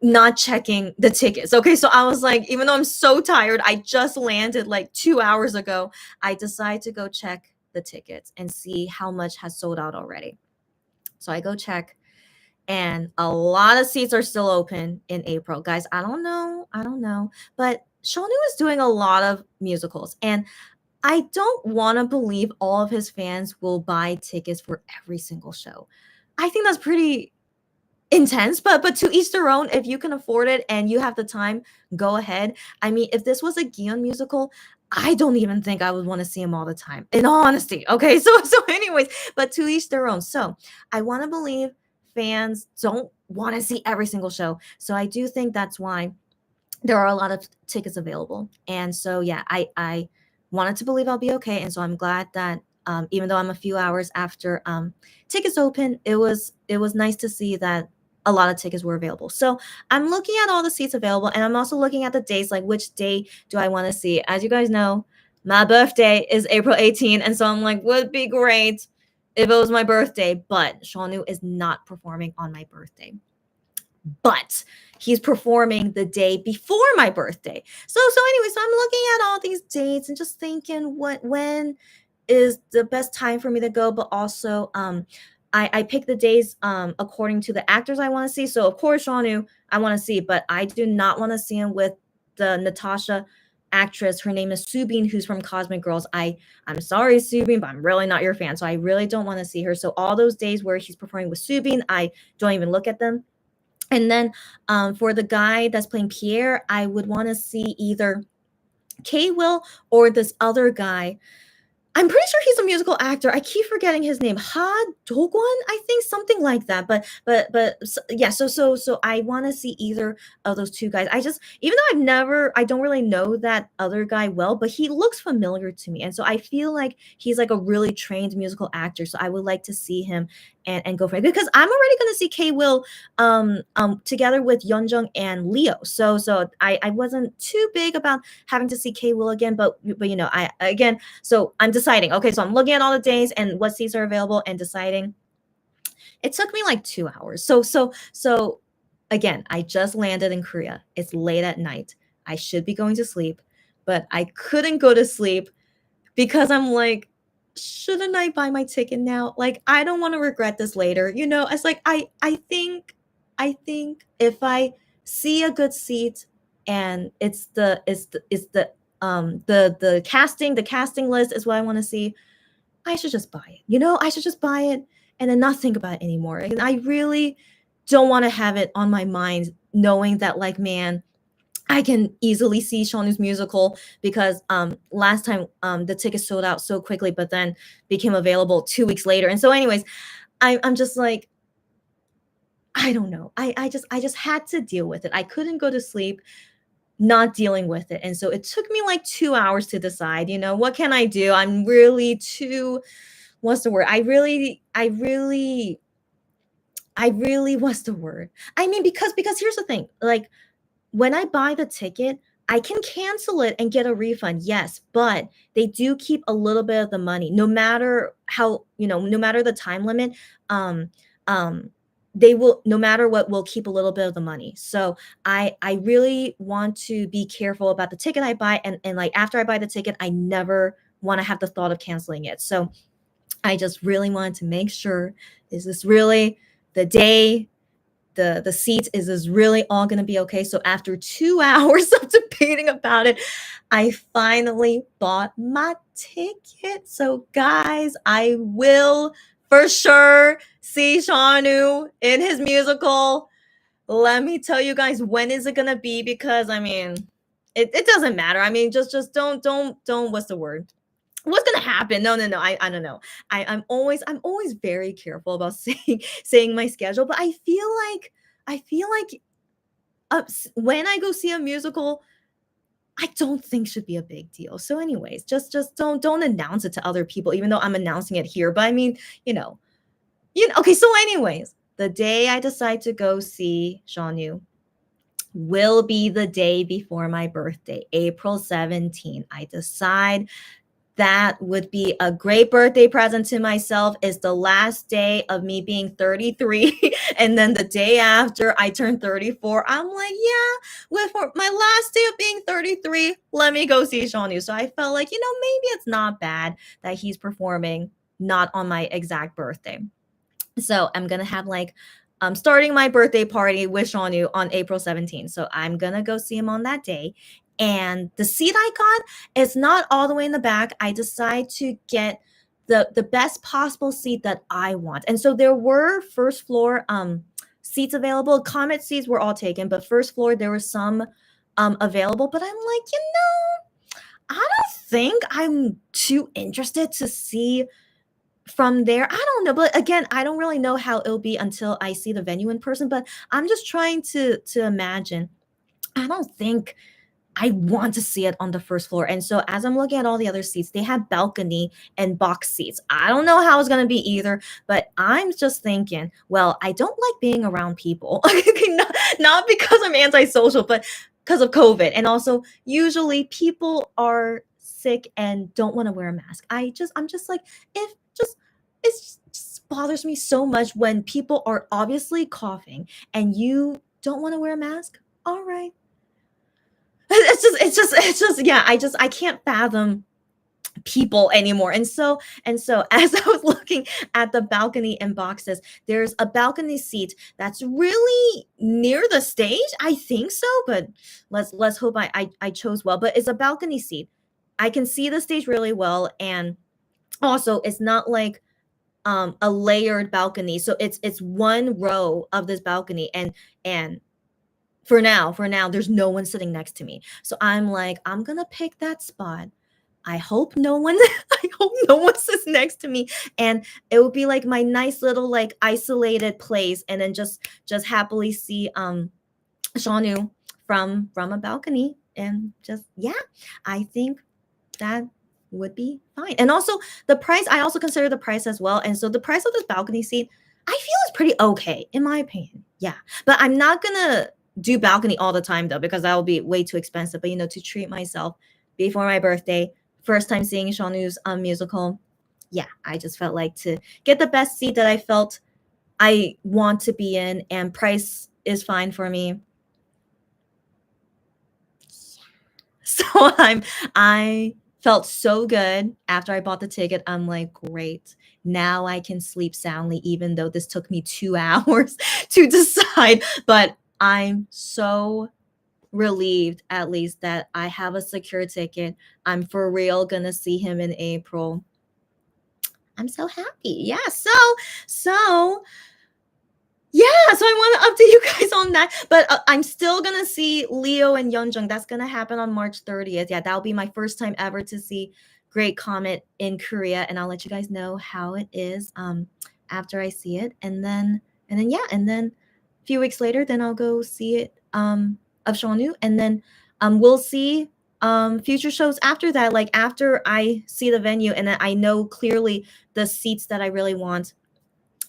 Speaker 1: not checking the tickets. Okay, so I was like, even though I'm so tired, I just landed like 2 hours ago. I decide to go check the tickets and see how much has sold out already. So I go check, and a lot of seats are still open in April. Guys, I don't know, but Shawnee is doing a lot of musicals, and I don't want to believe all of his fans will buy tickets for every single show. I think that's pretty intense, but to each their own. If you can afford it and you have the time, go ahead. I mean, if this was a Gion musical, I don't even think I would want to see him all the time. In all honesty, okay. So anyways, but to each their own. So I want to believe fans don't want to see every single show. So I do think that's why there are a lot of tickets available. And so yeah, I wanted to believe I'll be okay. And so I'm glad that even though I'm a few hours after tickets open, it was nice to see that a lot of tickets were available. So I'm looking at all the seats available, and I'm also looking at the dates, like which day do I want to see. As you guys know, my birthday is April 18th, and so I'm like, would be great if it was my birthday, but Shawnu is not performing on my birthday, but he's performing the day before my birthday. So anyway, so I'm looking at all these dates and just thinking when is the best time for me to go, but also I pick the days according to the actors I want to see. So of course Shawnu I want to see, but I do not want to see him with the Natasha actress. Her name is Subin, who's from Cosmic Girls. I'm sorry, Subin, but I'm really not your fan. So I really don't want to see her. So all those days where he's performing with Subin, I don't even look at them. And then for the guy that's playing Pierre, I would want to see either K Will or this other guy. I'm pretty sure he's a musical actor. I keep forgetting his name. Ha Dogwon, I think something like that. But yeah. So I want to see either of those two guys. I just even though I don't really know that other guy well, but he looks familiar to me, and so I feel like he's like a really trained musical actor. So I would like to see him and go for it because I'm already going to see K Will together with Yeonjung and Leo. So I wasn't too big about having to see K Will again, but I again so I'm deciding. Okay, so I'm looking at all the days and what seats are available and deciding. It took me like 2 hours. So again, I just landed in Korea. It's late at night. I should be going to sleep, but I couldn't go to sleep because I'm like, shouldn't I buy my ticket now? Like, I don't want to regret this later. It's like I think if I see a good seat and the casting list is what I want to see, I should just buy it. I should just buy it and then not think about it anymore. And I really don't want to have it on my mind knowing that like man, I can easily see Shawnu's musical because last time the tickets sold out so quickly, but then became available 2 weeks later. And so, anyways, I'm just like, I don't know. I just had to deal with it. I couldn't go to sleep not dealing with it. And so it took me like 2 hours to decide, what can I do? I'm really too what's the word? I really what's the word? I mean, because here's the thing, like when I buy the ticket, I can cancel it and get a refund, yes, but they do keep a little bit of the money, no matter no matter the time limit. Um, um, they will, no matter what, will keep a little bit of the money. So I really want to be careful about the ticket I buy, and like after I buy the ticket, I never want to have the thought of canceling it. So I just really wanted to make sure, is this really the day, the seats, is this really all going to be okay? So after 2 hours of debating about it, I finally bought my ticket. So guys, I will for sure see Shanu in his musical. Let me tell you guys, when is it gonna be? Because I mean, it doesn't matter. I mean, just don't what's the word? What's gonna happen? No, no, no. I don't know. I'm always very careful about saying my schedule, but I feel like when I go see a musical, I don't think should be a big deal. So, anyways, just don't announce it to other people, even though I'm announcing it here. But I mean, you know, okay, so anyways, the day I decide to go see Jean will be the day before my birthday, April 17th. I decide that would be a great birthday present to myself. Is the last day of me being 33 and then the day after I turn 34, I'm like, yeah, with my last day of being 33, let me go see Jean. So I felt like, maybe it's not bad that he's performing not on my exact birthday. So I'm gonna have like starting my birthday party with Sean Yu on April 17th. So I'm gonna go see him on that day. And the seat I got is not all the way in the back. I decide to get the best possible seat that I want. And so there were first floor seats available. Comet seats were all taken, but first floor there were some available. But I'm like, I don't think I'm too interested to see from there. I don't know, but again, I don't really know how it'll be until I see the venue in person, but I'm just trying to imagine. I don't think I want to see it on the first floor. And so as I'm looking at all the other seats, they have balcony and box seats. I don't know how it's going to be either, but I'm just thinking, well, I don't like being around people. not because I'm antisocial, but because of COVID. And also usually people are sick and don't want to wear a mask. I'm just like, if just it just bothers me so much when people are obviously coughing and you don't want to wear a mask. All right. It's just yeah, I can't fathom people anymore. And so as I was looking at the balcony and boxes, there's a balcony seat that's really near the stage. I think so, but let's hope I chose well. But it's a balcony seat. I can see the stage really well, and also it's not like a layered balcony. So it's one row of this balcony, and for now there's no one sitting next to me. So I'm like, I'm gonna pick that spot. I hope no one I hope no one sits next to me, and it would be like my nice little like isolated place, and then just happily see Shanu from a balcony, and just yeah, I think that would be fine. And also the price, I also consider the price as well. And so the price of this balcony seat, I feel is pretty okay in my opinion. Yeah. But I'm not gonna do balcony all the time though, because that will be way too expensive. But to treat myself before my birthday, first time seeing Shanu's musical. Yeah, I just felt like to get the best seat that I felt I want to be in, and price is fine for me. So I felt so good after I bought the ticket. I'm like, great. Now I can sleep soundly, even though this took me 2 hours to decide. But I'm so relieved at least that I have a secure ticket. I'm for real gonna see him in April. I'm so happy. Yeah. So yeah, so I want to update you guys on that. But I'm still gonna see Leo and Yeonjung. That's gonna happen on March 30th. Yeah, that'll be my first time ever to see Great Comet in Korea, and I'll let you guys know how it is after I see it. And then a few weeks later, then I'll go see it of Shonu, and then we'll see future shows after that. Like after I see the venue, and then I know clearly the seats that I really want.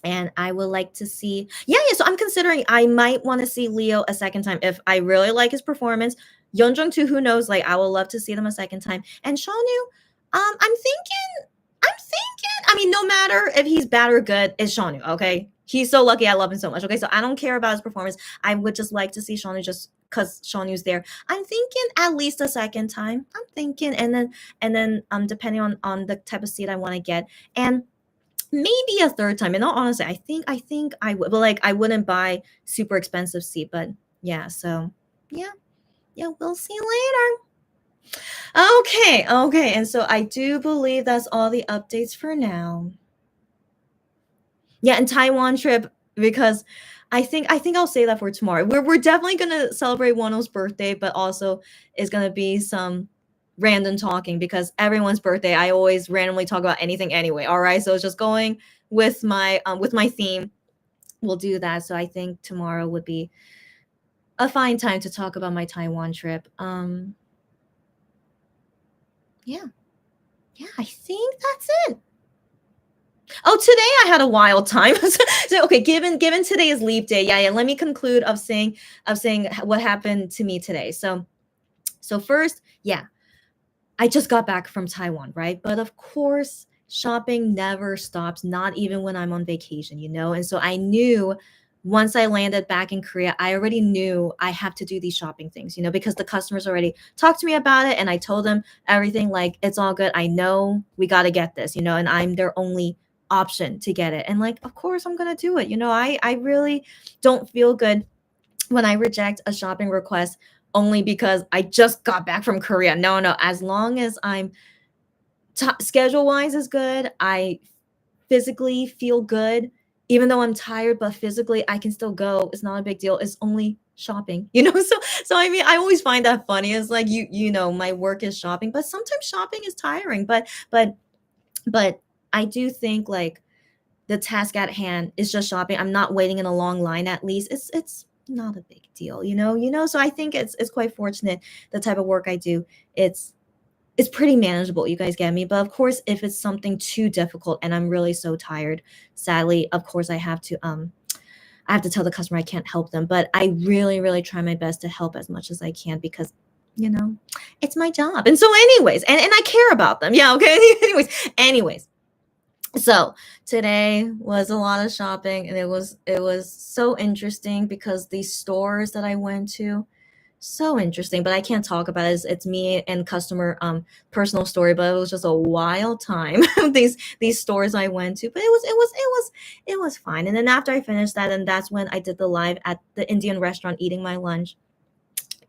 Speaker 1: And I would like to see, yeah. So I'm considering I might want to see Leo a second time if I really like his performance. Yeonjung too, who knows? Like I would love to see them a second time. And Shonu, I'm thinking. I mean, no matter if he's bad or good, it's Shonu. Okay, he's so lucky. I love him so much. Okay, so I don't care about his performance. I would just like to see Shonu just because Sean was there. I'm thinking at least a second time. I'm thinking, and then depending on the type of seat I want to get, and maybe a third time. And all honestly, I think I would, but like I wouldn't buy super expensive seat. But yeah, so yeah, yeah, we'll see later. Okay, okay, and so I do believe that's all the updates for now. Yeah, and Taiwan trip, because I think I'll say that for tomorrow. We're definitely gonna celebrate Wano's birthday, but also is gonna be some random talking because everyone's birthday. I always randomly talk about anything anyway. All right, so it's just going with my theme. We'll do that. So I think tomorrow would be a fine time to talk about my Taiwan trip. Yeah, yeah, I think that's it. Oh, today I had a wild time. So okay, given today is leap day, yeah, yeah. Let me conclude of saying what happened to me today. So first, yeah, I just got back from Taiwan, right? But of course, shopping never stops, not even when I'm on vacation, you know? And so I knew once I landed back in Korea, I already knew I have to do these shopping things, you know, because the customers already talked to me about it and I told them everything like it's all good. I know we got to get this, you know, and I'm their only option to get it. And like, of course I'm going to do it. You know, I really don't feel good when I reject a shopping request only because I just got back from Korea. No, no, as long as I'm schedule wise is good, I physically feel good, even though I'm tired, but physically I can still go. It's not a big deal. It's only shopping, you know? So I mean, I always find that funny. It's like you know, my work is shopping, but sometimes shopping is tiring. But I do think like the task at hand is just shopping. I'm not waiting in a long line at least. It's not a big deal, you know. So I think it's quite fortunate the type of work I do. It's pretty manageable, you guys get me? But of course, if it's something too difficult and I'm really so tired, sadly, of course I have to tell the customer I can't help them. But I really, really try my best to help as much as I can because you know, it's my job. And so anyways, and I care about them. Yeah, okay. Anyways, so today was a lot of shopping and it was so interesting because these stores that I went to, so interesting, but I can't talk about it. It's me and customer personal story, but it was just a wild time. These stores I went to, but it was fine. And then after I finished that, and that's when I did the live at the Indian restaurant eating my lunch.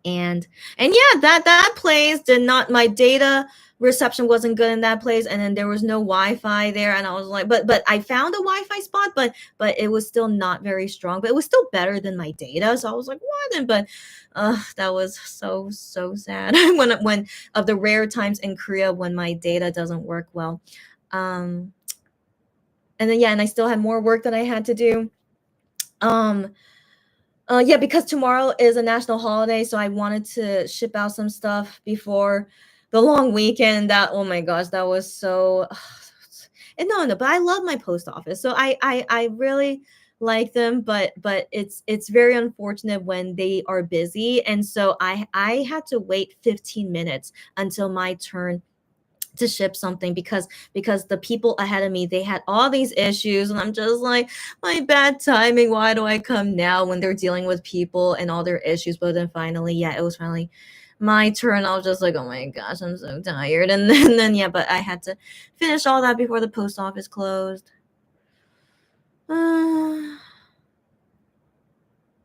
Speaker 1: And yeah, that place did not, my data reception wasn't good in that place, and then there was no Wi-Fi there, and I was like, but I found a Wi-Fi spot, but it was still not very strong, but it was still better than my data. So I was like, what? And but that was so sad when of the rare times in Korea when my data doesn't work well. Um and then yeah, and I still had more work that I had to do. Um yeah, because tomorrow is a national holiday, so I wanted to ship out some stuff before the long weekend. That, oh my gosh, that was so. And no, no, but I love my post office, so I really like them. But it's very unfortunate when they are busy, and so I had to wait 15 minutes until my turn to ship something because the people ahead of me, they had all these issues, and I'm just like, my bad timing, why do I come now when they're dealing with people and all their issues? But then finally, yeah, it was finally my turn. I was just like, oh my gosh, I'm so tired. And then yeah, but I had to finish all that before the post office closed. uh,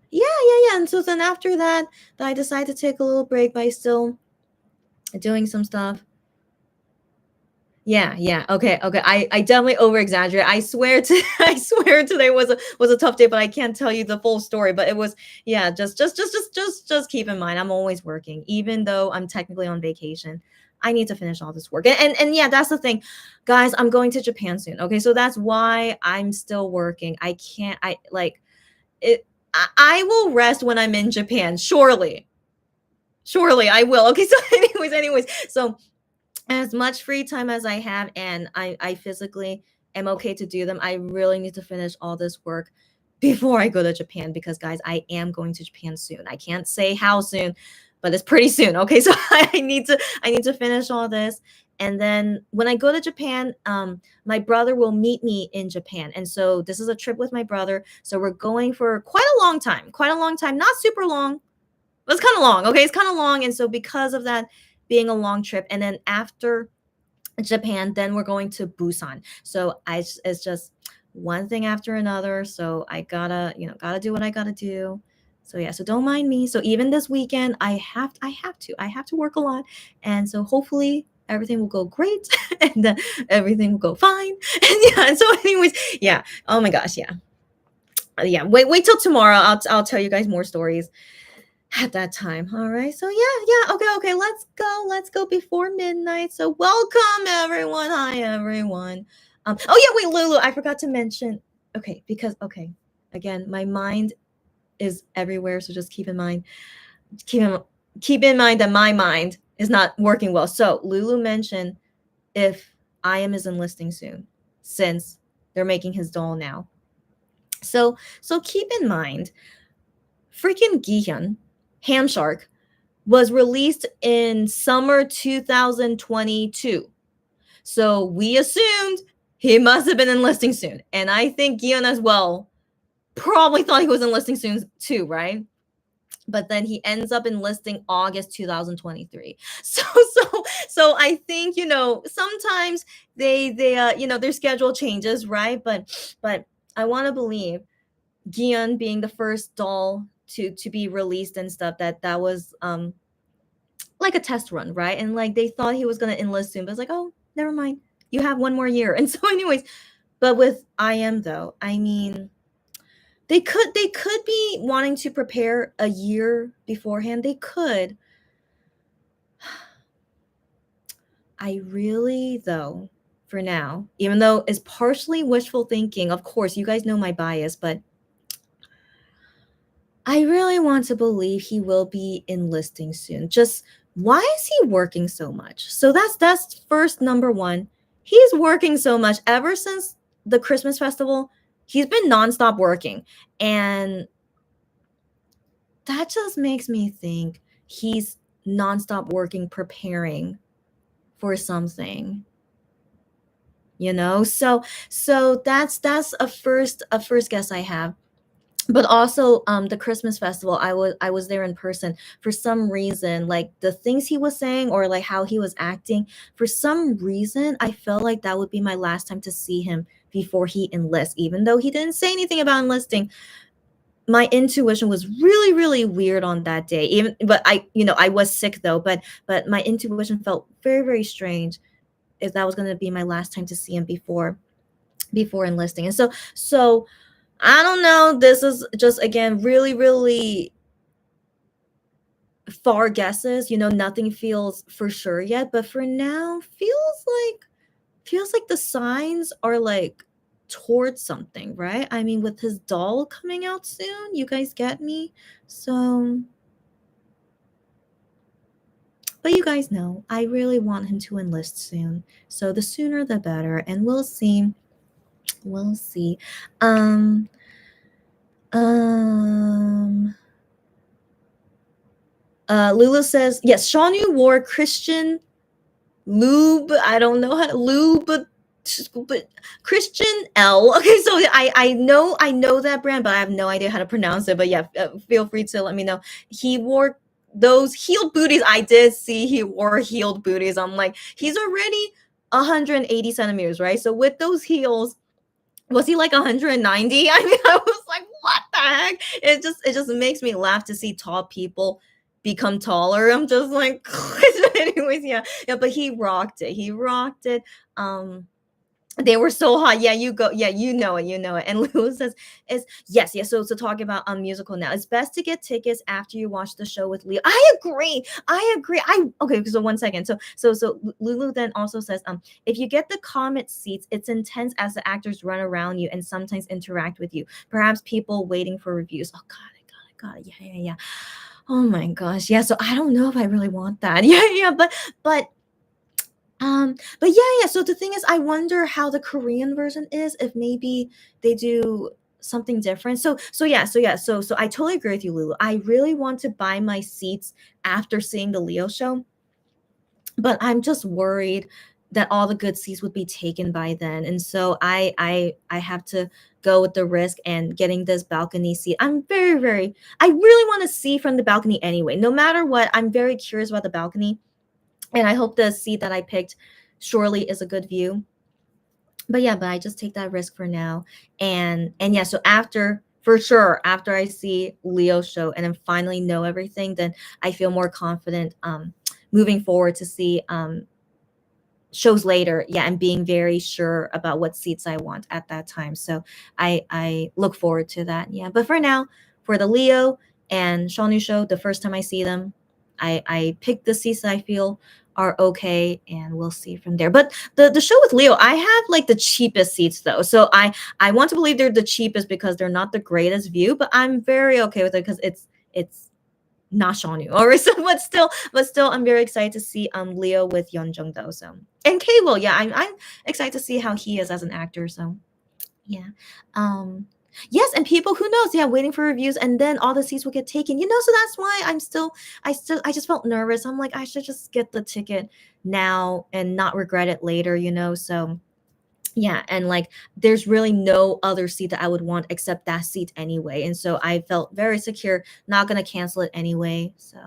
Speaker 1: yeah, and so then after that, I decided to take a little break by still doing some stuff. Yeah, yeah. Okay, okay. I definitely over exaggerate. I swear to I swear today was a tough day, but I can't tell you the full story. But it was, yeah, just keep in mind I'm always working, even though I'm technically on vacation. I need to finish all this work. And yeah, that's the thing. Guys, I'm going to Japan soon. Okay, so that's why I'm still working. I can't I like it I will rest when I'm in Japan, surely. Surely I will. Okay, so anyways, so as much free time as I have and I physically am okay to do them, I really need to finish all this work before I go to Japan because guys, I am going to Japan soon. I can't say how soon, but it's pretty soon. Okay, so I need to finish all this. And then when I go to Japan, my brother will meet me in Japan. And so this is a trip with my brother. So we're going for quite a long time, not super long, It's kind of long. Okay, it's kind of long, and so because of that being a long trip, and then after Japan, then we're going to Busan. So it's just one thing after another. So I gotta, gotta do what I gotta do. So yeah, so don't mind me. So even this weekend, I have to work a lot, and so hopefully everything will go great, and everything will go fine. And yeah, and so anyways, yeah. Oh my gosh, yeah, yeah. Wait till tomorrow. I'll tell you guys more stories at that time. All right. So yeah. Okay. Let's go before midnight. So welcome everyone. Hi everyone. Oh yeah, wait, Lulu, I forgot to mention. Okay, because okay, again, my mind is everywhere. So just keep in keep in mind that my mind is not working well. So Lulu mentioned if I am is enlisting soon, since they're making his doll now. So keep in mind, freaking Gihyun, Ham Shark, was released in summer 2022. So we assumed he must have been enlisting soon. And I think Gion as well probably thought he was enlisting soon too, right? But then he ends up enlisting August 2023. So I think, sometimes they their schedule changes, right? But I want to believe Gion being the first doll to be released and stuff, that was like a test run, right? And like they thought he was gonna enlist soon, but it's like, oh, never mind. You have one more year. And so, anyways, but with IM though, I mean, they could be wanting to prepare a year beforehand. They could. I really though, for now, even though it's partially wishful thinking, of course, you guys know my bias, but I really want to believe he will be enlisting soon. Just why is he working so much? So that's first number one. He's working so much ever since the Christmas festival. He's been nonstop working. And that just makes me think he's nonstop working preparing for something. So that's a first guess I have. But also the Christmas festival, I was there in person. For some reason, like the things he was saying or like how he was acting, for some reason I felt like that would be my last time to see him before he enlists, even though he didn't say anything about enlisting. My intuition was really really weird on that day, even but I was sick though, but my intuition felt very very strange if that was going to be my last time to see him before enlisting. And so I don't know. This is just again really, really far guesses. Nothing feels for sure yet, but for now, feels like the signs are like towards something, right? I mean, with his doll coming out soon, you guys get me? So, but you guys know, I really want him to enlist soon. So the sooner the better, and we'll see. We'll see. Um um Lula says, yes, Shawnee wore Christian lube. I don't know how to lube, but Christian L. Okay, so I know that brand, but I have no idea how to pronounce it. But yeah, feel free to let me know. He wore those heeled booties. I did see he wore heeled booties. I'm like, he's already 180 centimeters, right? So with those heels, was he like 190? I mean, I was like, what the heck? It just makes me laugh to see tall people become taller. I'm just like, anyways, yeah, but he rocked it. He rocked it. They were so hot. Yeah, you go. Yeah, you know it. And Lewis says, "Is yes. So talking about musical now, it's best to get tickets after you watch the show with Leo." I agree. I okay. So 1 second. So Lulu then also says, if you get the Comet seats, it's intense as the actors run around you and sometimes interact with you. Perhaps people waiting for reviews. Oh God, I got it. Yeah. Oh my gosh. Yeah. So I don't know if I really want that. Yeah. But yeah. So the thing is, I wonder how the Korean version is, if maybe they do something different. So I totally agree with you, Lulu. I really want to buy my seats after seeing the Leo show, but I'm just worried that all the good seats would be taken by then. And so I have to go with the risk and getting this balcony seat. I'm very I really want to see from the balcony anyway. No matter what, I'm very curious about the balcony. And I hope the seat that I picked surely is a good view. But yeah, but I just take that risk for now. And yeah, so after, for sure, after I see Leo's show and then finally know everything, then I feel more confident moving forward to see shows later. Yeah, and being very sure about what seats I want at that time. So I look forward to that. Yeah, but for now, for the Leo and Shawnee show, the first time I see them, I pick the seats that I feel are okay, and we'll see from there. But the show with Leo, I have like the cheapest seats though, so I want to believe they're the cheapest because they're not the greatest view, but I'm very okay with it because it's not Shawnee or so, but still I'm very excited to see Leo with Yeon Jung Do. So, and Cable, yeah, I'm excited to see how he is as an actor. So yeah. Yes, and people, who knows, yeah, waiting for reviews, and then all the seats will get taken, so that's why I just felt nervous. I'm like, I should just get the ticket now and not regret it later. So yeah, and like there's really no other seat that I would want except that seat anyway. And so I felt very secure, not gonna cancel it anyway. So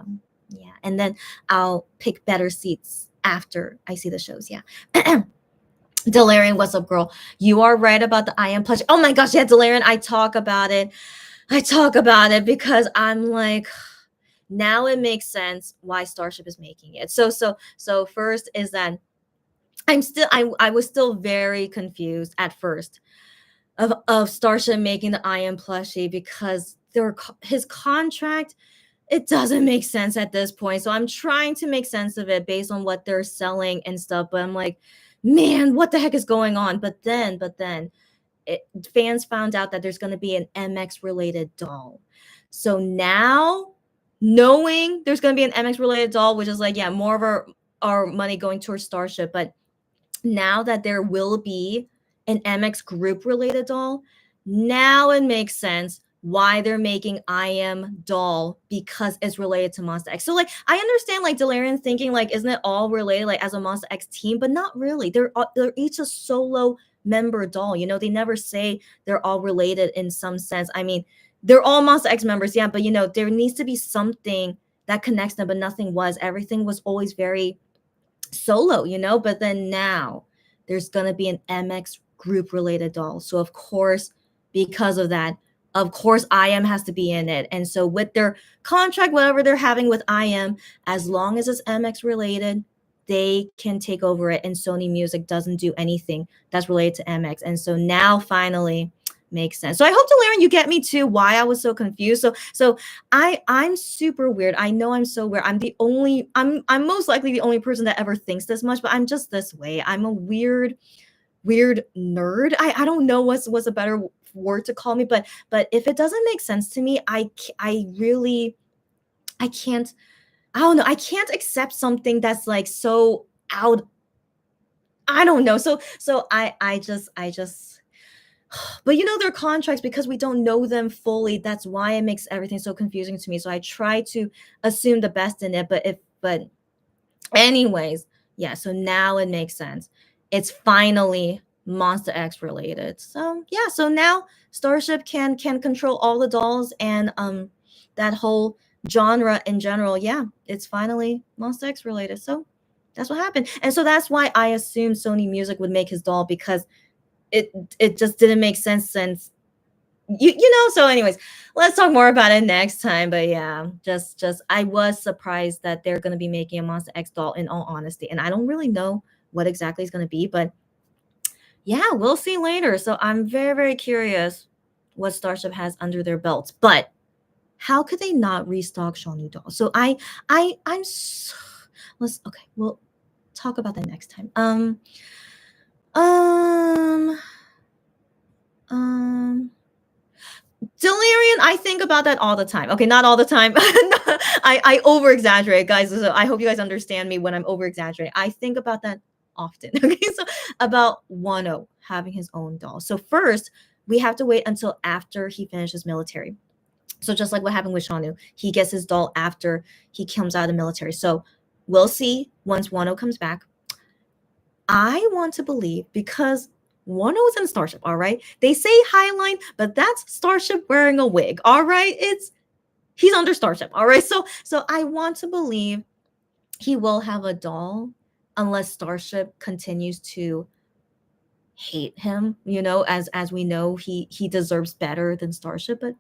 Speaker 1: yeah. And then I'll pick better seats after I see the shows. Yeah. Delarian, what's up, girl? You are right about the I am plush. Oh my gosh, yeah, Delarian, I talk about it. I talk about it because I'm like, now it makes sense why Starship is making it. So first is that I was still very confused at first of Starship making the I am plushie because his contract, it doesn't make sense at this point. So I'm trying to make sense of it based on what they're selling and stuff. But I'm like, man, what the heck is going on? But then fans found out that there's going to be an MX related doll. So now, knowing there's going to be an MX related doll, which is like, yeah, more of our money going towards Starship. But now that there will be an MX group related doll, now it makes sense why they're making I Am doll, because it's related to Monster X. So like I understand like Delarian thinking like, isn't it all related like as a Monster X team? But not really. They're each a solo member doll. They never say they're all related in some sense. I mean, they're all Monster X members, yeah, but there needs to be something that connects them, but nothing was. Everything was always very solo. But then now there's going to be an MX group related doll. So of course, because of that, of course IM has to be in it. And so with their contract, whatever they're having with IM, as long as it's MX related, they can take over it, and Sony Music doesn't do anything that's related to MX. And so now finally makes sense. So I hope, Delarian, you get me too, why I was so confused. So I'm super weird. I know I'm so weird. I'm most likely the only person that ever thinks this much, but I'm just this way. I'm a weird nerd. I don't know what's a better word to call me, but if it doesn't make sense to me, I can't, I don't know, I can't accept something that's like so out. I don't know. So I just but their contracts, because we don't know them fully, that's why it makes everything so confusing to me. So I try to assume the best in it, but anyways, yeah, so now it makes sense. It's finally Monster X related. So yeah, so now Starship can control all the dolls and that whole genre in general. Yeah, it's finally Monster X related. So that's what happened. And so that's why I assumed Sony Music would make his doll, because it just didn't make sense since so anyways, let's talk more about it next time. But yeah, just I was surprised that they're going to be making a Monster X doll, in all honesty, and I don't really know what exactly it's going to be, but yeah, we'll see later. So I'm very curious what Starship has under their belts. But how could they not restock Shawnee doll? So we'll talk about that next time. Delarian, I think about that all the time. Okay, not all the time. I over exaggerate, guys. So I hope you guys understand me when I'm over exaggerating. I think about that often. Okay, so about Wano having his own doll. So first, we have to wait until after he finishes military. So just like what happened with Shanu, he gets his doll after he comes out of the military. So we'll see once Wano comes back. I want to believe because Wano is in Starship, all right? They say Highline, but that's Starship wearing a wig, all right? He's under Starship, all right? So I want to believe he will have a doll unless Starship continues to hate him, as we know he deserves better than Starship, but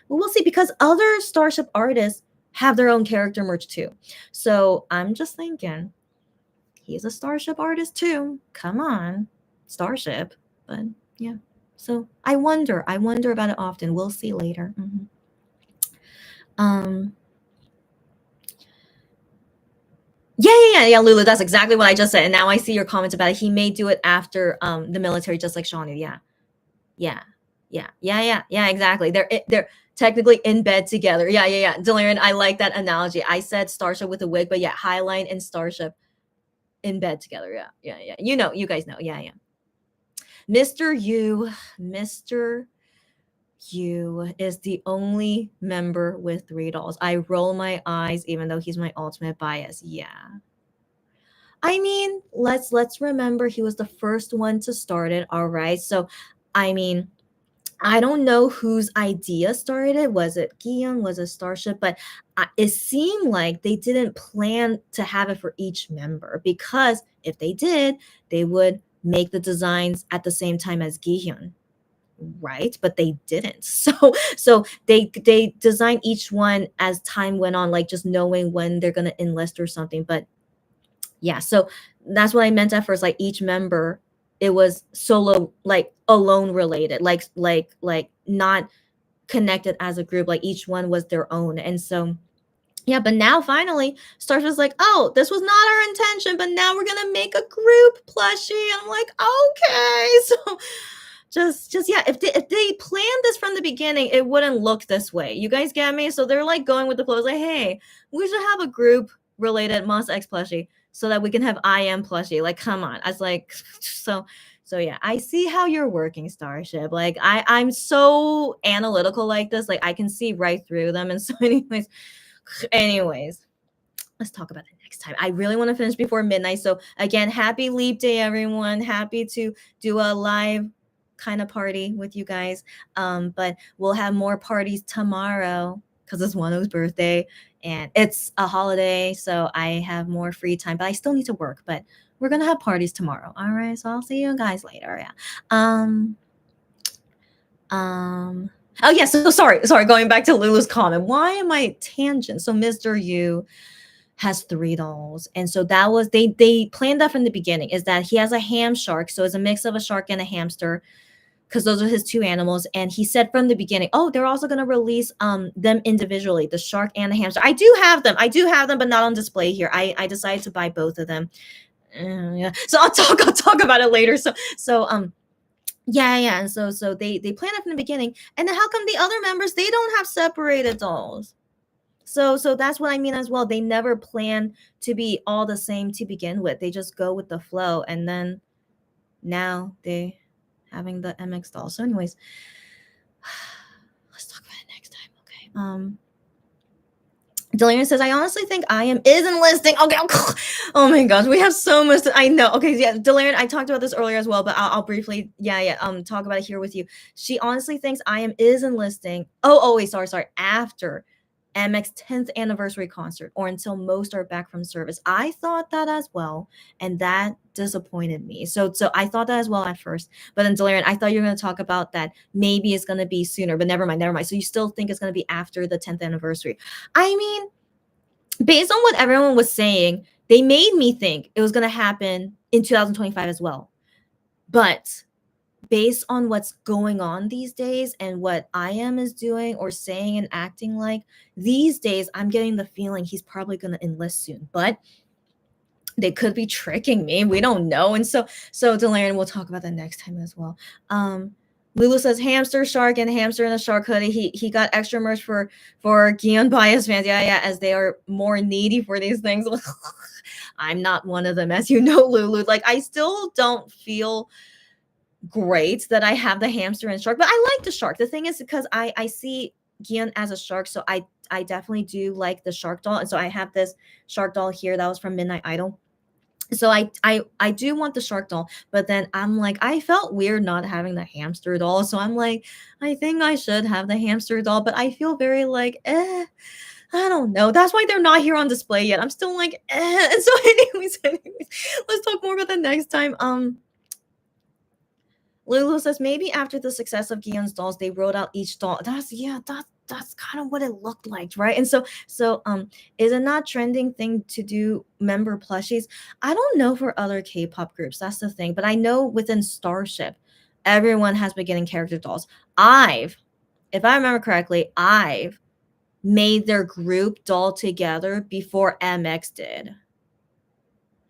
Speaker 1: we'll see because other Starship artists have their own character merch too. So I'm just thinking he's a Starship artist too. Come on, Starship. But yeah. So I wonder about it often. We'll see later. Um yeah, Lulu. That's exactly what I just said. And now I see your comments about it. He may do it after the military, just like Shaunu. Yeah, yeah, yeah. Exactly. They're technically in bed together. Yeah. Delirian, I like that analogy. I said Starship with a wig, but yeah, Highline and Starship in bed together. Yeah. You guys know. Yeah. Mr. Yu is the only member with 3 dolls. I roll my eyes, even though he's my ultimate bias. Yeah. I mean, let's remember he was the first one to start it. All right. So, I mean, I don't know whose idea started it. Was it Gion? Was it Starship? But it seemed like they didn't plan to have it for each member because if they did, they would make the designs at the same time as Gihyun, right? But they didn't. So they designed each one as time went on, like just knowing when they're gonna enlist or something. But yeah, so that's what I meant at first. Like each member, it was solo, like alone related, like not connected as a group. Like each one was their own, and so yeah. But now finally, Starship was like, "Oh, this was not our intention, but now we're gonna make a group plushie." I'm like, "Okay." So just yeah, if they planned this from the beginning, it wouldn't look this way. You guys get me? So they're like going with the flow. It's like, hey, we should have a group related Monster X plushie so that we can have I am plushie. Like, come on. I was like, so yeah, I see how you're working, Starship. Like I'm so analytical like this. Like I can see right through them. And so anyways, let's talk about it next time. I really want to finish before midnight. So again, happy Leap Day, everyone. Happy to do a live kind of party with you guys. But we'll have more parties tomorrow because it's Wano's birthday and it's a holiday. So I have more free time, but I still need to work. But we're gonna have parties tomorrow. All right. So I'll see you guys later. Yeah. Um um oh yeah, so sorry. Going back to Lulu's comment. Why am I tangent? So Mr. Yu has 3 dolls. And so that was they planned that from the beginning is that he has a ham shark. So it's a mix of a shark and a hamster because those are his two animals. And he said from the beginning, oh, they're also going to release them individually, the shark and the hamster. I do have them, but not on display here. I decided to buy both of them. Yeah. So I'll talk about it later. So yeah. And so they planned it from the beginning. And then how come the other members they don't have separated dolls? So that's what I mean as well. They never plan to be all the same to begin with. They just go with the flow, and then now they having the MX doll. So, anyways, let's talk about it next time. Okay. Delirium says, I honestly think I am is enlisting. Okay. Oh my gosh, we have so much. I know. Okay, yeah, Delirium. I talked about this earlier as well, but I'll briefly, talk about it here with you. She honestly thinks I am is enlisting. Oh, wait, sorry. After MX 10th anniversary concert or until most are back from service. I thought that as well, and that disappointed me. So I thought that as well at first, but then Delirium, I thought you were going to talk about that maybe it's going to be sooner, but never mind. So you still think it's going to be after the 10th anniversary? I mean, based on what everyone was saying, they made me think it was going to happen in 2025 as well. But based on what's going on these days and what IM is doing or saying and acting like these days, I'm getting the feeling he's probably going to enlist soon. But they could be tricking me. We don't know. And so Delarian, we'll talk about that next time as well. Lulu says hamster, shark, and hamster in a shark hoodie. He got extra merch for Gion bias fans. Yeah, as they are more needy for these things. I'm not one of them, as you know, Lulu. Like I still don't feel great that I have the hamster and shark, but I like the shark. The thing is because I see Gion as a shark, so I definitely do like the shark doll. And so I have this shark doll here that was from Midnight Idol. So I do want the shark doll, but then I'm like, I felt weird not having the hamster doll. So I'm like, I think I should have the hamster doll, but I feel very like, I don't know. That's why they're not here on display yet. I'm still like, eh. So anyways, let's talk more about that next time. Lulu says maybe after the success of Gion's dolls, they wrote out each doll. That's kind of what it looked like, right? And so is it not trending thing to do member plushies? I don't know for other K-pop groups. That's the thing, but I know within Starship, everyone has been getting character dolls. If I remember correctly, I've made their group doll together before MX did.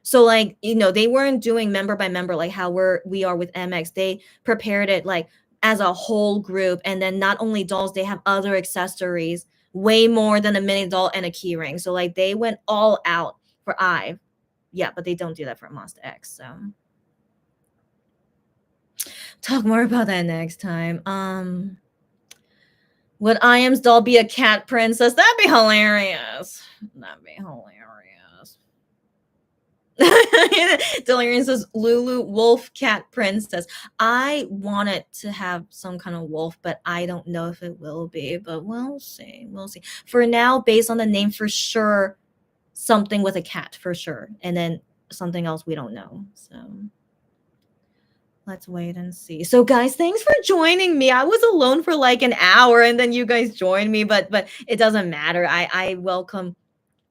Speaker 1: So like, they weren't doing member by member like how we are with MX. They prepared it like as a whole group, and then not only dolls, they have other accessories, way more than a mini doll and a keyring. So like they went all out for IVE. Yeah, but they don't do that for Monster X. So talk more about that next time. Would IM's doll be a cat princess? That'd be hilarious. That'd be hilarious. Delirium says Lulu wolf cat princess. I want it to have some kind of wolf, but I don't know if it will be. But we'll see. We'll see. For now, based on the name, for sure, something with a cat for sure, and then something else we don't know. So let's wait and see. So guys, thanks for joining me. I was alone for like an hour, and then you guys joined me, but it doesn't matter. I welcome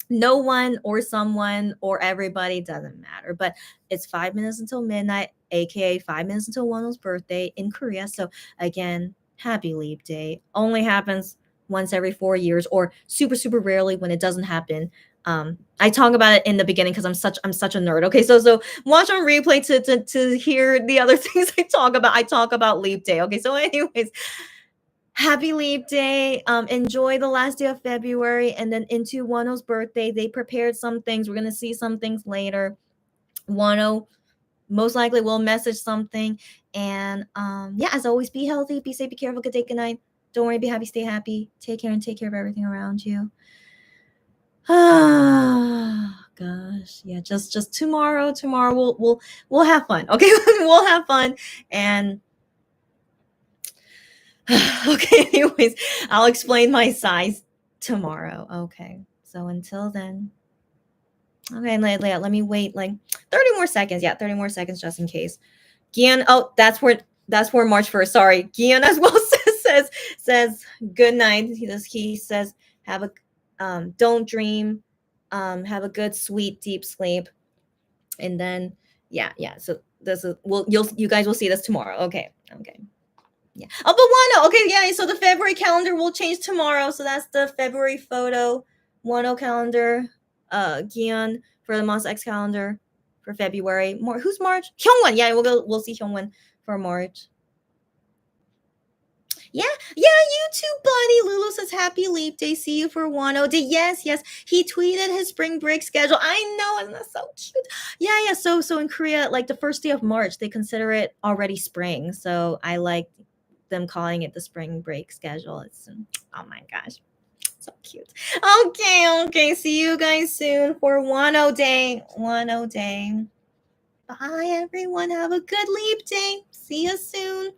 Speaker 1: no one or someone or everybody, doesn't matter. But it's 5 minutes until midnight, aka 5 minutes until Wano's birthday in Korea. So again, happy Leap Day. Only happens once every 4 years, or super rarely when it doesn't happen. I talk about it in the beginning because I'm such a nerd. Okay, so watch on replay to hear the other things I talk about. I talk about Leap Day. Okay, so anyways, happy Leap Day. Enjoy the last day of February and then into Wano's birthday. They prepared some things. We're going to see some things later. Wano most likely will message something. And yeah, as always, be healthy, be safe, be careful. Good day, good night. Don't worry, be happy, stay happy. Take care and take care of everything around you. Ah, gosh. Yeah, just tomorrow we'll have fun. Okay, we'll have fun. And okay, anyways, I'll explain my size tomorrow. Okay, so until then. Okay, let me wait like 30 more seconds. Yeah, 30 more seconds just in case. Gian, oh, that's for March 1st. Sorry. Gian as well says good night. He says have a don't dream. Have a good, sweet, deep sleep. And then yeah. So this is you guys will see this tomorrow. Okay. Yeah. Oh, but Wano. Okay, yeah. So the February calendar will change tomorrow. So that's the February photo. Wano calendar. Gian for the Monster X calendar for February. Who's March? Hyungwon. Yeah, we'll see Hyungwon for March. Yeah, you too, buddy. Lulu says happy Leap Day. See you for Wano Day. Yes. He tweeted his spring break schedule. I know, isn't that so cute? Yeah. So in Korea, like the first day of March, they consider it already spring. So I like them calling it the spring break schedule. It's oh my gosh, so cute. Okay. See you guys soon for Wano Day. Bye, everyone. Have a good Leap Day. See you soon.